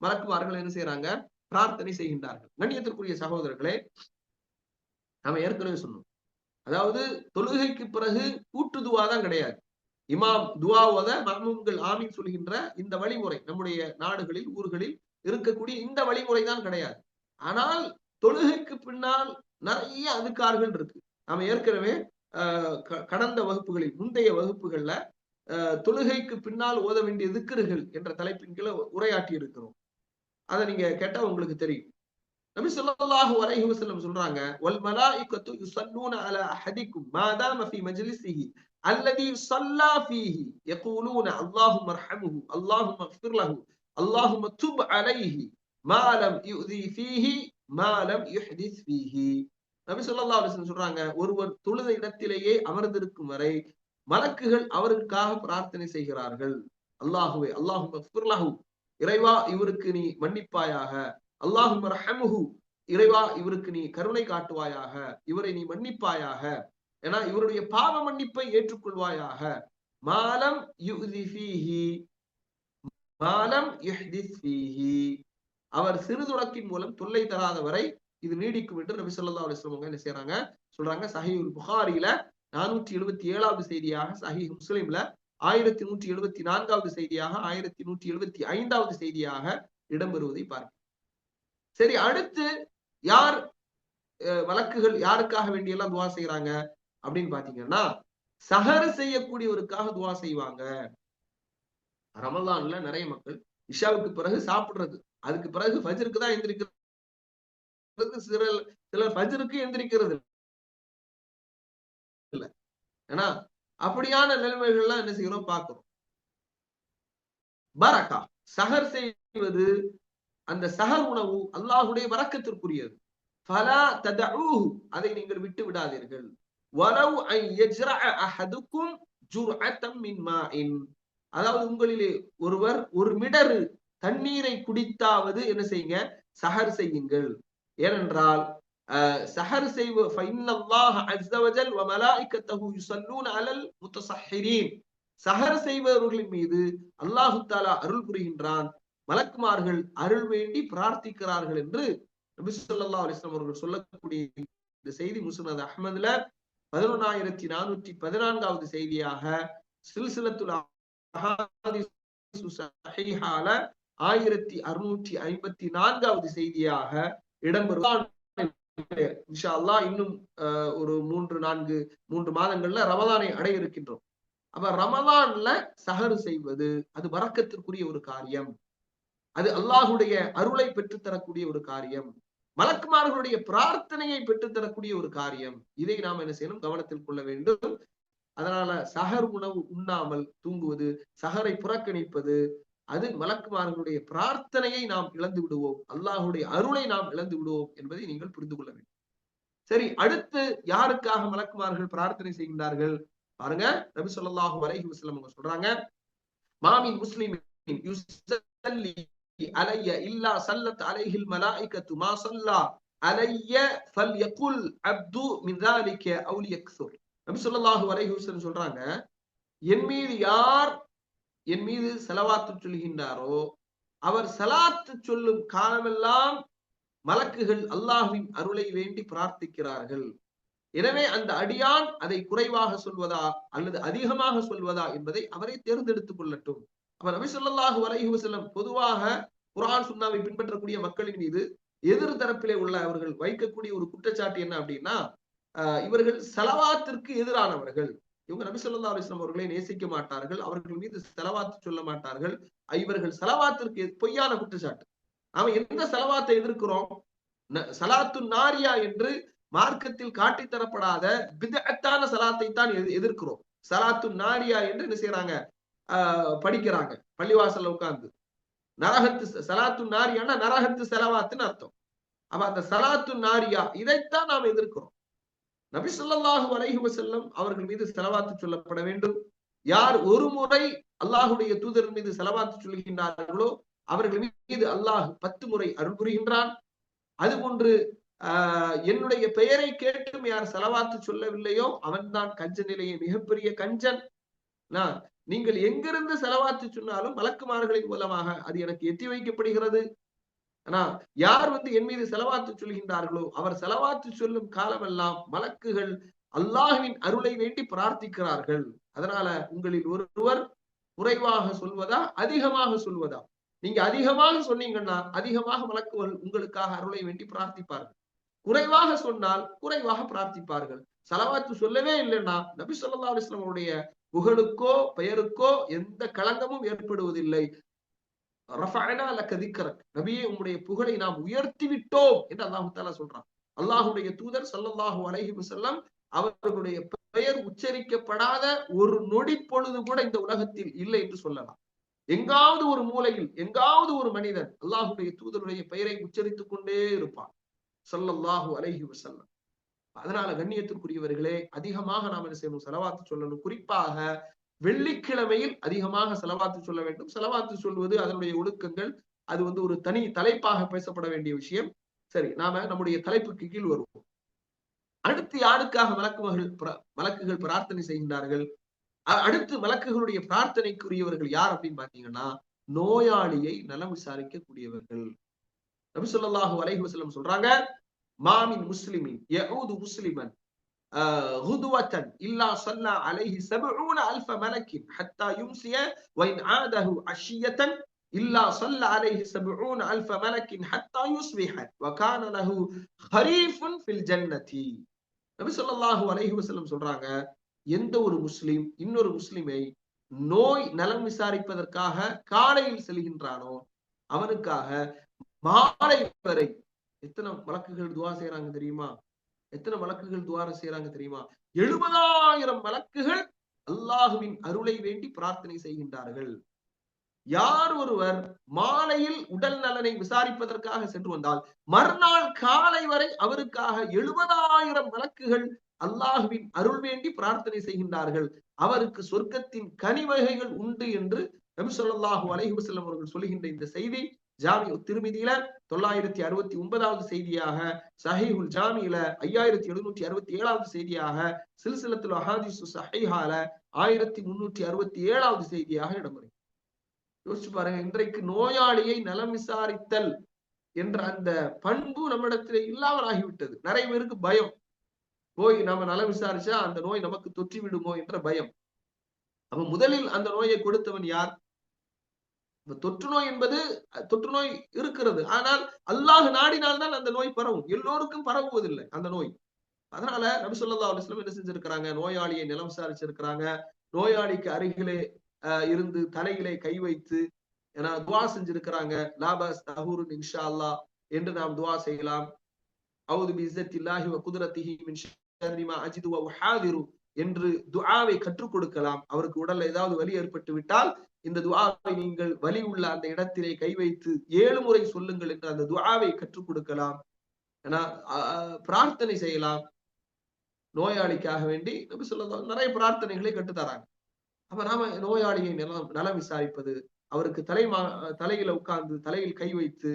மலக்குமார்கள் என்ன செய்யறாங்க? பிரார்த்தனை செய்கின்றார்கள். கண்ணியத்திற்குரிய சகோதரர்களே, நாம ஏற்கனவே சொன்னோம், அதாவது தொழுகைக்கு பிறகு கூட்டு துவா தான் கிடையாது. இமாம் துவாவோத மஹ்மூம்கள் ஆமீன் சொல்கின்ற இந்த வழிமுறை நம்முடைய நாடுகளில் ஊர்களில் இருக்கக்கூடிய இந்த வழிமுறை தான் கிடையாது. ஆனால் தொழுகைக்கு பின்னால் நிறைய அதுக்கார்கள் இருக்கு. நாம ஏற்கனவே கடந்த வகுப்புகளில், முந்தைய வகுப்புகள்ல தொழுகைக்கு பின்னால் ஓத வேண்டிய திக்ருகள் என்ற தலைப்பின் கீழ உரையாற்றி இருக்கிறோம். அதை நீங்க கேட்டா உங்களுக்கு தெரியும். நபி ஸல்லல்லாஹு அலைஹி வஸல்லம் சொல்றாங்க, வல் மலாயிகத்து யுஸல்லூன அலா அஹதிக்கும் மா தாம ஃபீ மஜ்லிஸிஹி அல்லதி ஸல்லா ஃபீஹி யகூலூன அல்லாஹும்ம அர்ஹம்ஹு அல்லாஹும்ம இக்ஃபிர் லஹு அல்லாஹும்ம துப் அலைஹி மா லம் யுஸி ஃபீஹி மா லம் யுஹ்திஸ் ஃபீஹி. நபி ஸல்லல்லாஹு அலைஹி வஸல்லம் சொல்றாங்க, ஒருவர் தொழுத இடத்திலேயே அமர்ந்திருக்கும் வரை மலக்குகள் அவருக்காக பிரார்த்தனை செய்கிறார்கள். அல்லாஹுவே அல்லாஹும் இறைவா இவருக்கு நீ மன்னிப்பாயாக, அல்லாஹும் ரஹமுஹு இறைவா இவருக்கு நீ கருணை காட்டுவாயாக, இவரை நீ மன்னிப்பாயாக, ஏன்னா இவருடைய பாவ மன்னிப்பை ஏற்றுக்கொள்வாயாக. மாலம் யுஹ்தி ஃபீஹி மாலம் யுஹ்திஸ் ஃபீஹி அவர் சிறுதுடக்கின் மூலம் தொல்லை தராத வரை இது நீடிக்கும் என்று நபி ஸல்லல்லாஹு அலைஹி வஸல்லம் என்ன செய்யறாங்க சொல்றாங்க. சஹீஹுல் புகாரில 477வது செய்தியாக, சஹீஹ் முஸ்லிம்ல 1174வது செய்தியாக, 1175வது செய்தியாக இடம்பெறுவதை பார்க்க. சரி, அடுத்து யார் வழக்குகள் யாருக்காக வேண்டியெல்லாம் துவா செய்யறாங்க அப்படின்னு பாத்தீங்கன்னா, சஹர் செய்யக்கூடியவருக்காக துவா செய்வாங்க. ரமலான்ல நிறைய மக்கள் இஷாவுக்கு பிறகு சாப்பிடுறது, அதுக்கு பிறகு ஃபஜ்ருக்கு தான் எந்திரிக்கிறது, சிலர் ஃபஜ்ருக்கு எந்திரிக்கிறது இல்ல. ஏன்னா அப்படியான நிலைமைகள்லாம் என்ன செய்யறோம் பார்க்கிறோம். பரக்கா சஹர் செய்வது, அந்த சஹர் உணவு அல்லாஹுடைய வரக்கத்திற்குரியது. ஃபலா ததஊஹு அதை நீங்கள் விட்டு விடாதீர்கள். வலவ் அன் யஜ்ரஅ அஹதுக்கும் ஜுர்அத்தம் மின் மாஇன் அதாவது உங்களிலே ஒருவர் ஒரு மிடரு தண்ணீரை குடித்தாவது என்ன செய்யுங்க, சஹர் செய்யுங்கள். ஏனென்றால் சஹர் செய்வ ஃபஇன்னல்லாஹ அஸ்ஸ வஜல் வ மலாயிகத்துஹு யுஸல்லூன அலல் முத்தஸஹிரீன் சஹர் செய்பவர்களின் மீது அல்லாஹு தஆலா அருள் புரிகின்றான், மலக்குமார்கள் அருள் வேண்டி பிரார்த்திக்கிறார்கள் என்று நபி ஸல்லல்லாஹு அலைஹி வஸல்லம் அவர்கள் சொல்லக்கூடிய இந்த செய்தி முஸ்னத் அஹ்மதுல 11414வது செய்தியாக, சில்சிலத்துல் அஹாதீஸ் ஸஹீஹால 1654வது செய்தியாக இடம்பெறும். இன்ஷா அல்லாஹ் இன்னும் ஒரு 3 மாதங்கள்ல ரமலானை அடைய இருக்கின்றோம். அப்ப ரமலான்ல சஹர் செய்வது அது வரக்கத்திற்குரிய ஒரு காரியம், அது அல்லாஹுடைய அருளை பெற்றுத்தரக்கூடிய ஒரு காரியம், மலக்குமார்களுடைய பிரார்த்தனையை பெற்றுத்தரக்கூடிய ஒரு காரியம். இதை நாம் என்ன செய்யணும், கவனத்தில் கொள்ள வேண்டும். அதனால சஹர் உணவு உண்ணாமல் தூங்குவது, சஹரை புறக்கணிப்பது, அது மலக்குமார்களுடைய பிரார்த்தனையை நாம் இழந்து விடுவோம், அல்லாஹுடைய அருளை நாம் இழந்து விடுவோம் என்பதை நீங்கள் புரிந்து கொள்ள வேண்டும். சரி, அடுத்து யாருக்காக மலக்குமார்கள் பிரார்த்தனை செய்கின்றார்கள் பாருங்க. நபி ஸல்லல்லாஹு அலைஹி வஸல்லம் அவங்க சொல்றாங்க, மாமின் முஸ்லிமின் யுஸல்லி அலைய இல்லா ஸல்லத் அலைஹில் மலாயிகத்து மா ஸல்லா அலைய ஃபல்யகுல் அப்து மின் ذلك அவு யக்ஸுர். நபி ஸல்லல்லாஹு அலைஹி வஸல்லம் சொல்றாங்க, என் மீது யார் என் மீது ஸலவாத்து சொல்கின்றாரோ அவர் ஸலாத்து சொல்லும் காலமெல்லாம் மலக்குகள் அல்லாஹ்வின் அருளை வேண்டி பிரார்த்திக்கிறார்கள். எனவே அந்த அடியான் அதை குறைவாக சொல்வதா அல்லது அதிகமாக சொல்வதா என்பதை அவரை தேர்ந்தெடுத்துக் கொள்ளட்டும். அப்ப நபி ஸல்லல்லாஹு அலைஹி வஸல்லம் பொதுவாக குர்ஆன் சுன்னாவை பின்பற்றக்கூடிய மக்களின் மீது எதிர் தரப்பிலே உள்ள அவர்கள் வைக்கக்கூடிய ஒரு குற்றச்சாட்டு என்ன அப்படின்னா, இவர்கள் ஸலவாத்திற்கு எதிரானவர்கள், இவங்க நபி ஸல்லல்லாஹு அலைஹி வஸல்லம் அவர்களை நேசிக்க மாட்டார்கள், அவர்கள் மீது ஸலவாத் சொல்ல மாட்டார்கள், இவர்கள் ஸலவாத்திற்கு பொய்யான குற்றச்சாட்டு. நாம எந்த ஸலவாத்தை எதிர்க்கிறோம், ஸலாத்து நாரியா என்று மார்க்கத்தில் காட்டித்தரப்படாத பித்அத்தான ஸலாத்தை தான் எதிர்க்கிறோம். ஸலாத்து நாரியா என்று என்ன செய்யறாங்க, படிக்கிறாங்க பள்ளிவாசல்ல உட்கார்ந்து. நரகத்து ஸலாத்து நாரியானா நரகத்து ஸலவாத்துன்னு அர்த்தம். அப்ப அந்த ஸலாத்து நாரியா இதைத்தான் நாம் எதிர்க்கிறோம். நபி ஸல்லல்லாஹு அலைஹி வஸல்லம் அவர்கள் மீது ஸலவாத்து சொல்லப்பட வேண்டும். யார் ஒரு முறை அல்லாஹுடைய தூதர் மீது ஸலவாத்து சொல்கின்றார்களோ அவர்கள் மீது அல்லாஹ் 10 முறை அருள் புரிகின்றான். அதுபோன்று என்னுடைய பெயரை கேட்டும் யார் ஸலவாத்து சொல்லவில்லையோ அவன்தான் கஞ்ச நிலையை மிகப்பெரிய கஞ்சன். நீங்கள் எங்கிருந்து ஸலவாத்து சொன்னாலும் மலக்குமார்களின் மூலமாக அது எனக்கு எத்தி வைக்கப்படுகிறது. ஆனா யார் என் மீது ஸலவாத்து சொல்கின்றார்களோ அவர் ஸலவாத்து சொல்லும் காலமெல்லாம் மலக்குகள் அல்லாஹ்வின் அருளை வேண்டி பிரார்த்திக்கிறார்கள். அதனால உங்களில் ஒருவர் குறைவாக சொல்வதா அதிகமாக சொல்வதா, நீங்க அதிகமாக சொன்னீங்கன்னா அதிகமாக மலக்குகள் உங்களுக்காக அருளை வேண்டி பிரார்த்திப்பார்கள், குறைவாக சொன்னால் குறைவாக பிரார்த்திப்பார்கள். ஸலவாத்து சொல்லவே இல்லைன்னா நபி ஸல்லல்லாஹு அலைஹி வஸல்லம் அவருடைய புகழுக்கோ பெயருக்கோ எந்த களங்கமும் ஏற்படுவதில்லை. ரஃபஅனா லக திக்ரக், நபியே உம்முடைய புகழை நாம் உயர்த்தி விட்டோம் என்று அல்லாஹ் தஆலா சொல்றான். அல்லாஹ்வுடைய தூதர் ஸல்லல்லாஹு அலைஹி வஸல்லம் அவர்களுடைய பெயர் உச்சரிக்கப்படாத ஒரு நொடி பொழுது கூட இந்த உலகத்தில் இல்லை என்று சொல்லலாம். எங்காவது ஒரு மூலையில் எங்காவது ஒரு மனிதன் அல்லாஹ்வுடைய தூதருடைய பெயரை உச்சரித்துக் கொண்டே இருப்பான் ஸல்லல்லாஹு அலைஹி வஸல்லம். அதனால கண்ணியத்திற்குரியவர்களே, அதிகமாக நாம் என்ன செய்யணும், ஸலவாத்து சொல்லணும். குறிப்பாக வெள்ளிக்கிழமையில் அதிகமாக செலவாத்து சொல்ல வேண்டும். செலவாத்து சொல்வது அதனுடைய ஒழுக்கங்கள், அது ஒரு தனி தலைப்பாக பேசப்பட வேண்டிய விஷயம். சரி, நாம நம்முடைய தலைப்புக்கு கீழ் வருவோம். அடுத்து யாருக்காக மலக்குகள் பிரார்த்தனை செய்கின்றார்கள்? அடுத்து மலக்குகளுடைய பிரார்த்தனைக்குரியவர்கள் யார் அப்படின்னு பாத்தீங்கன்னா, நோயாளியை நலம் விசாரிக்கக்கூடியவர்கள். நபி ஸல்லல்லாஹு அலைஹி வஸல்லம் சொல்றாங்க, மாமின் முஸ்லிமின் யஊது முஸ்லிமன் غدوة إلا صلى عليه 70,000 ملك حتى يمسي وإن عاده عشية إلا صلى عليه 70,000 ملك حتى يصبح وكان له خريف في الجنة. நபி ஸல்லல்லாஹு அலைஹி வஸல்லம் சொல்றாங்க, எந்த ஒரு முஸ்லிம் இன்னொரு முஸ்லிமை நோய் நலம் விசாரிப்பதற்காக காலையில் செல்கின்றானோ அவனுக்காக மாலை வரை எத்தனை மலக்குகள் துஆ செய்யறாங்க தெரியுமா? எத்தனை மலக்குகள் துஆ செய்யறாங்க தெரியுமா? 70,000 மலக்குகள் அல்லாஹுவின் அருளை வேண்டி பிரார்த்தனை செய்கின்றார்கள். யார் ஒருவர் மாலையில் உடல் நலனை விசாரிப்பதற்காக சென்று வந்தால் மறுநாள் காலை வரை அவருக்காக 70,000 மலக்குகள் அல்லாஹுவின் அருள் வேண்டி பிரார்த்தனை செய்கின்றார்கள். அவருக்கு சொர்க்கத்தின் கனிவகைகள் உண்டு என்று நபி ஸல்லல்லாஹு அலைஹி வஸல்லம் அவர்கள் சொல்லுகின்ற இந்த செய்தி ஜாமிஉ திர்மிதியில 969வது செய்தியாக, சஹீஹுல் ஜாமியில 5767வது செய்தியாக, சில்சிலத்துல் அஹாதீஸு ஸஹீஹால 1367வது செய்தியாக இடம்பெறும். யோசிச்சு பாருங்க, இன்றைக்கு நோயாளியை நலம் விசாரித்தல் என்ற அந்த பண்பு நம்மிடத்திலே இல்லாமல் ஆகிவிட்டது. நிறைய பேருக்கு பயம், போய் நாம நலம் விசாரிச்சா அந்த நோய் நமக்கு தொற்றி விடுமோ என்ற பயம். அப்ப முதலில் அந்த நோயை கொடுத்தவன் யார்? தொற்று நோய் என்பது தொற்று நோய் இருக்கிறது, ஆனால் அல்லாஹ் நாடினால்தான் அந்த நோய் பரவும். எல்லோருக்கும் பரவுவதில்லை அந்த நோய். அதனால நபி ஸல்லல்லாஹு அலைஹி வஸல்லம் என்ன செஞ்சிருக்கிறாங்க? நோயாளியை நிலம் விசாரிச்சிருக்கிறாங்க. நோயாளிக்கு அருகிலே இருந்து தலையிலே கை வைத்து துஆ செஞ்சிருக்கிறாங்க. லாபஸ் தஹூருன் இன்ஷா அல்லாஹ் என்று நாம் துஆ செய்யலாம். அவுது பி இஸ்ஸத்தில்லாஹி வ குத்ரத்திஹி மின் ஷர்ரி மா அஜிது வ உஹாதிரு என்று துஆவை கற்றுக் கொடுக்கலாம். அவருக்கு உடல்ல ஏதாவது வலி ஏற்பட்டு விட்டால் இந்த துஆவை நீங்கள் வலி உள்ள அந்த இடத்திலே கை வைத்து 7 முறை சொல்லுங்கள் என்று அந்த துஆவை கற்றுக் கொடுக்கலாம். பிரார்த்தனை செய்யலாம். நோயாளிக்காக வேண்டி நபி ஸல்லல்லாஹு அலைஹி வஸல்லம் நிறைய பிரார்த்தனைகளை கற்றுத்தராங்க. அப்ப நாம நோயாளியை நலம் விசாரிப்பது, அவருக்கு தலையில உட்கார்ந்து தலையில் கை வைத்து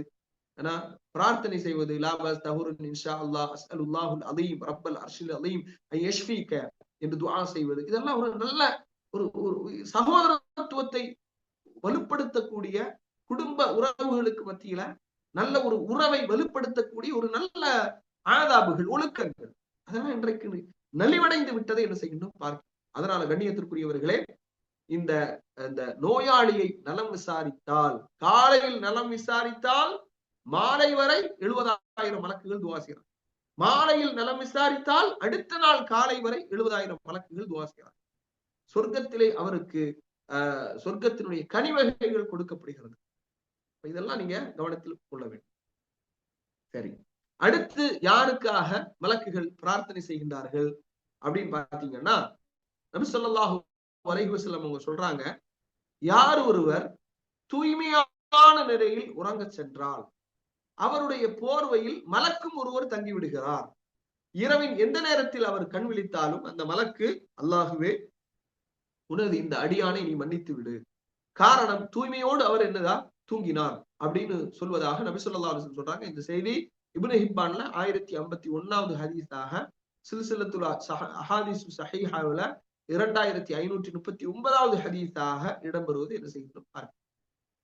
பிரார்த்தனை செய்வது, லாபஸ் தஹூருன் இன்ஷா அல்லாஹ் அஸ்அலுல்லாஹுல் அலீம் ரப்பல் அர்ஷில் அலீம் ஐ யஷ்ஃபீக என்று துஆ செய்வது, இதெல்லாம் ஒரு நல்ல ஒரு சகோதரத்துவத்தை வலுப்படுத்தக்கூடிய, குடும்ப உறவுகளுக்கு மத்தியில நல்ல ஒரு உறவை வலுப்படுத்தக்கூடிய ஒரு நல்ல ஆதாபுகள், ஒழுக்கங்கள், அதெல்லாம் இன்றைக்கு நலிவடைந்து விட்டதை என்ன செய்யணும் பார்க்க. அதனால கண்ணியத்திற்குரியவர்களே, இந்த நோயாளியை நலம் விசாரித்தால், காலையில் நலம் விசாரித்தால் மாலை வரை 70,000 மலக்குகள் துஆ செய்யறாங்க. மாலையில் நலம் விசாரித்தால் அடுத்த நாள் காலை வரை 70,000 மலக்குகள் துஆ செய்யறாங்க. சொர்க்கத்திலே அவருக்கு சொர்க்கத்தினுடைய கனிவகைகள் கொடுக்கப்படுகிறது. இதெல்லாம் நீங்க கவனத்தில் கொள்ள வேண்டும். சரி, அடுத்து யாருக்காக மலக்குகள் பிரார்த்தனை செய்கின்றார்கள் அப்படின்னு பாத்தீங்கன்னா, நபி ஸல்லல்லாஹு அலைஹி வஸல்லம் அவங்க சொல்றாங்க, யார் ஒருவர் தூய்மையான நிலையில் உறங்க சென்றால் அவருடைய போர்வையில் மலக்கும் ஒருவர் தங்கி விடுகிறார். இரவின் எந்த நேரத்தில் அவர் கண் விழித்தாலும் அந்த மலக்கு, அல்லாஹுவே உனது இந்த அடியானை நீ மன்னித்து விடு, காரணம் தூய்மையோடு அவர் என்னதான் தூங்கினார் அப்படின்னு சொல்வதாக நபி ஸல்லல்லாஹு அலைஹி வஸல்லம் சொல்றாங்க. இந்த செய்தி இப்னு ஹிப்பான்ல 1051வது ஹதீஸாக, சில்சிலத்துல் அஹாதீஸ் ஸஹீஹாவுல 2539வது ஹதீஸாக இடம்பெறுவது என்ன செய்யணும் பார்க்க.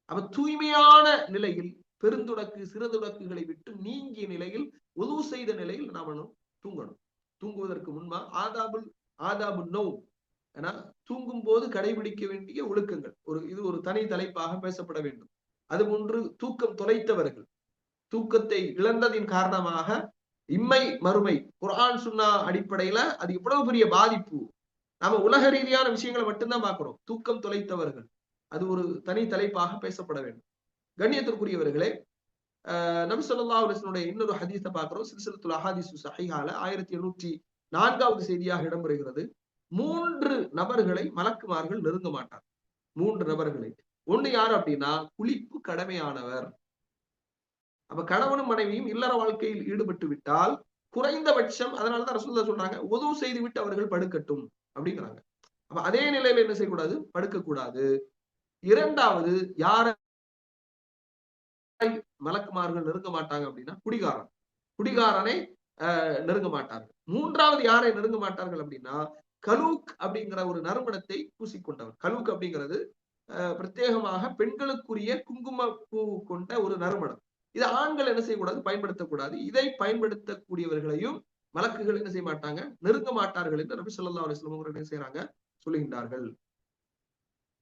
அப்ப தூய்மையான நிலையில், பெருந்துடக்கு சிறுதுடக்குகளை விட்டு நீங்கிய நிலையில், உது செய்த நிலையில் நாம தூங்கணும். தூங்குவதற்கு முன்பா ஆதாபு நௌம், தூங்கும் போது கடைபிடிக்க வேண்டிய ஒழுக்கங்கள், இது ஒரு தனி தலைப்பாக பேசப்பட வேண்டும். அதுபோன்று தூக்கம் தொலைத்தவர்கள், தூக்கத்தை இழந்ததின் காரணமாக இம்மை மறுமை குர்ஆன் சுன்னா அடிப்படையில அது எவ்வளவு பெரிய பாதிப்பு. நாம உலக ரீதியான விஷயங்களை மட்டும்தான் பார்க்கிறோம். தூக்கம் தொலைத்தவர்கள், அது ஒரு தனி தலைப்பாக பேசப்பட வேண்டும். கண்ணியத்திற்குரியவர்களே, நபி ஸல்லல்லாஹு அலைஹி வஸல்லம் இன்னொரு ஹதீஸை பார்க்கிறோம். சில்சிலத்துல் அஹாதீஸ் ஸஹீஹால 1704வது செய்தியாக இடம்பெறுகிறது. 3 நபர்களை மலக்குமார்கள் நெருங்க மாட்டார். 3 நபர்களை. ஒண்ணு யாரு அப்படின்னா, குளிப்பு கடமையானவர். அப்ப கணவனும் மனைவியும் இல்லற வாழ்க்கையில் ஈடுபட்டு விட்டால் குறைந்தபட்சம், அதனாலதான் ரசூலுல்லாஹ் சொல்றாங்க, உது செய்து விட்டு அவர்கள் படுக்கட்டும் அப்படிங்கிறாங்க. அப்ப அதே நிலையில என்ன செய்யக்கூடாது, படுக்கக்கூடாது. இரண்டாவது, யாரை மலக்குமார்கள் நெருங்க மாட்டாங்க அப்படின்னா குடிகாரன், குடிகாரனை நெருங்க மாட்டார்கள். மூன்றாவது யாரை நெருங்க மாட்டார்கள் அப்படின்னா கலூக் அப்படிங்கிற ஒரு நறுமணத்தை பூசிக்கொண்டவர். கலூக் அப்படிங்கிறது பிரத்யேகமாக பெண்களுக்குரிய குங்கும பூ கொண்ட ஒரு நறுமணம். இதை ஆண்கள் என்ன செய்யக்கூடாது, பயன்படுத்தக்கூடாது. இதை பயன்படுத்தக்கூடியவர்களையும் மலக்குகள் என்ன செய்ய மாட்டாங்க, நெருங்க மாட்டார்கள் என்று நபி ஸல்லல்லாஹு அலைஹி வஸல்லம் என்ன செய்யறாங்க, சொல்லுகின்றார்கள்.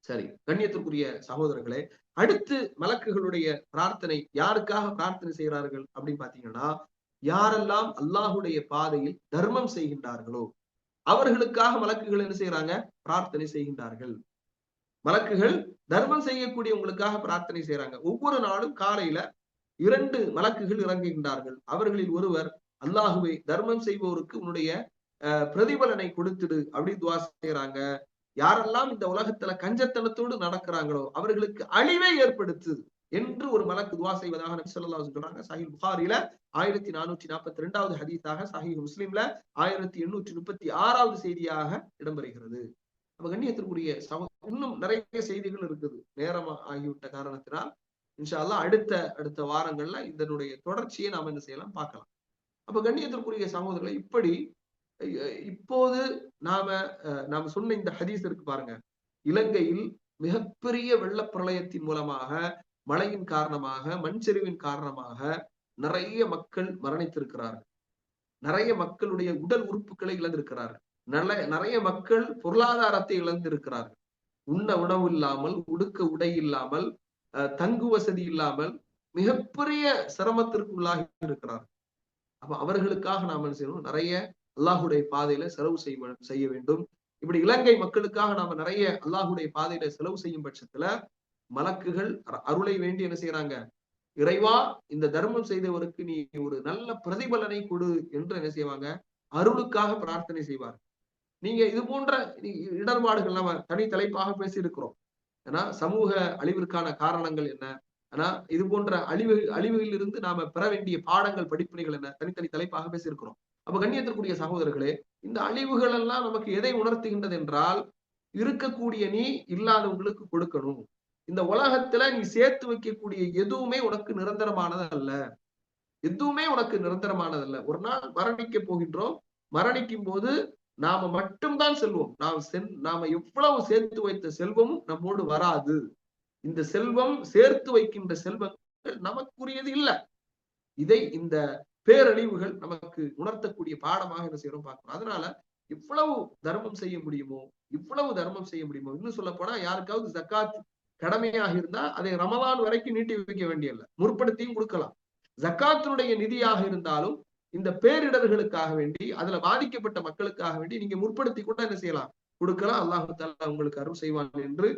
சரி, கண்ணியத்திற்குரிய சகோதரர்களே, அடுத்து மலக்குகளுடைய பிரார்த்தனை யாருக்காக பிரார்த்தனை செய்கிறார்கள் அப்படின்னு பாத்தீங்கன்னா, யாரெல்லாம் அல்லாஹுடைய பாதையில் தர்மம் செய்கின்றார்களோ அவர்களுக்காக மலக்குகள் என்ன செய்யறாங்க, பிரார்த்தனை செய்கின்றார்கள். மலக்குகள் தர்மம் செய்யக்கூடியவங்களுக்காக பிரார்த்தனை செய்யறாங்க. ஒவ்வொரு நாளும் காலையில 2 மலக்குகள் இறங்குகின்றார்கள். அவர்களில் ஒருவர், அல்லாஹுவே தர்மம் செய்பவருக்கு உன்னுடைய பிரதிபலனை கொடுத்துடு அப்படின்னு துவா செய்யறாங்க. யாரெல்லாம் இந்த உலகத்துல கஞ்சத்தனத்தோடு நடக்கிறாங்களோ அவர்களுக்கு அழிவை ஏற்படுத்து என்று ஒரு மலக்கு துவா செய்வதாக நபி ஸல்லல்லாஹு அலைஹி வஸல்லம் சொல்றாங்க. சஹீஹ் புகாரில 1442வது ஹதீஸாக, சஹீஹ் முஸ்லிம்ல 1836வது செய்தியாக இடம்பெறுகிறது. அப்ப கண்ணியத்திற்குரிய இன்னும் நிறைய செய்திகள் இருக்குது. நேரம் ஆகிவிட்ட காரணத்தினால் இன்ஷா அல்லாஹ் அடுத்த வாரங்கள்ல இதனுடைய தொடர்ச்சியை நாம என்ன செய்யலாம், பார்க்கலாம். அப்ப கண்ணியத்திற்குரிய சகோதரர்களை, இப்படி இப்போது நாம சொன்ன இந்த ஹதீஸ் இருக்கு பாருங்க. இலங்கையில் மிகப்பெரிய வெள்ளப்பிரளயத்தின் மூலமாக, மழையின் காரணமாக, மண்சரிவின் காரணமாக நிறைய மக்கள் மரணித்திருக்கிறார்கள். நிறைய மக்களுடைய உடல் உறுப்புகளை இழந்திருக்கிறார்கள். நிறைய மக்கள் பொருளாதாரத்தை இழந்திருக்கிறார்கள். உண்ண உணவு இல்லாமல், உடுக்க உடை இல்லாமல், தங்கு வசதி இல்லாமல் மிகப்பெரிய சிரமத்திற்கு உள்ளாகி இருக்கிறார்கள். அப்ப அவர்களுக்காக நாம என்ன செய்யணும், நிறைய அல்லாஹுடைய பாதையில செலவு செய்ய வேண்டும். இப்படி இலங்கை மக்களுக்காக நாம நிறைய அல்லாஹுடைய பாதையில செலவு செய்யும் பட்சத்துல மலக்குகள் அருளை வேண்டி என்ன செய்யறாங்க, இறைவா இந்த தர்மம் செய்தவருக்கு நீ ஒரு நல்ல பிரதிபலனை கொடு என்று என்ன செய்வாங்க, அருளுக்காக பிரார்த்தனை செய்வார். நீங்க இது போன்ற இடர்பாடுகள் நம்ம தனி தலைப்பாக பேசி இருக்கிறோம். ஏன்னா சமூக அழிவிற்கான காரணங்கள் என்ன, ஆனா இது போன்ற அழிவுகளில் இருந்து நாம பெற வேண்டிய பாடங்கள், படிப்பினைகள் என்ன, தனித்தனி தலைப்பாக பேசியிருக்கிறோம். அப்ப கண்ணியத்திற்குரிய சகோதரர்களே, இந்த அழிவுகள் எல்லாம் நமக்கு எதை உணர்த்துகின்றது என்றால், இருக்கக்கூடிய நீ இல்லாதவங்களுக்கு கொடுக்கணும். இந்த உலகத்துல நீ சேர்த்து வைக்கக்கூடிய எதுவுமே உனக்கு நிரந்தரமானது அல்ல. எதுவுமே உனக்கு நிரந்தரமானது அல்ல. ஒரு நாள் மரணிக்க போகின்றோம். மரணிக்கும் போது நாம மட்டும்தான் செல்வோம். நாம எவ்வளவு சேர்த்து வைத்த செல்வமும் நம்மோடு வராது. இந்த செல்வம், சேர்த்து வைக்கின்ற செல்வங்கள் நமக்குரியது இல்ல. இதை இந்த பேரழிவுகள் நமக்கு உணர்த்தக்கூடிய பாடமாக என்ன செய்யறோம் பார்க்கணும். அதனால இவ்வளவு தர்மம் செய்ய முடியுமோ, இன்னும் சொல்ல போனா யாருக்காவது ஜக்காத் கடமையாக இருந்தா அதை ரமலான் வரைக்கும் நீட்டி வைக்க வேண்டியதில்ல, முற்படுத்தியும் கொடுக்கலாம். ஜக்காத்தினுடைய நிதியாக இருந்தாலும் இந்த பேரிடர்களுக்காக வேண்டி, அதுல பாதிக்கப்பட்ட மக்களுக்காக வேண்டி நீங்க முற்படுத்தி கூட என்ன செய்யலாம், கொடுக்கலாம். அல்லாஹு தஆலா உங்களுக்கு அருள் செய்வான் என்று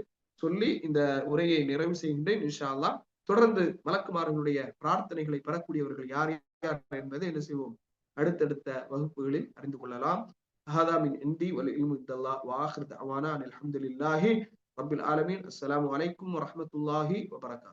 சொல்லி இந்த உரையை நிறைவு செய்கின்றேன். இன்ஷா அல்லாஹ் தொடர்ந்து மலக்குமார்களுடைய பிரார்த்தனைகளை பெறக்கூடியவர்கள் யார் யார் என்பதை என்ன செய்வோம், அடுத்தடுத்த வகுப்புகளில் அறிந்து கொள்ளலாம். ஹாதா மின் இன்தி வல் இல்மு இன்தல்லாஹ் வ ஆகிரு தஅவானா அல்ஹம்துலில்லாஹி ரப்பில் ஆலமீன். அஸ்ஸலாமு அலைக்கும் வரஹ்மத்துல்லாஹி வபரகாத்துஹு.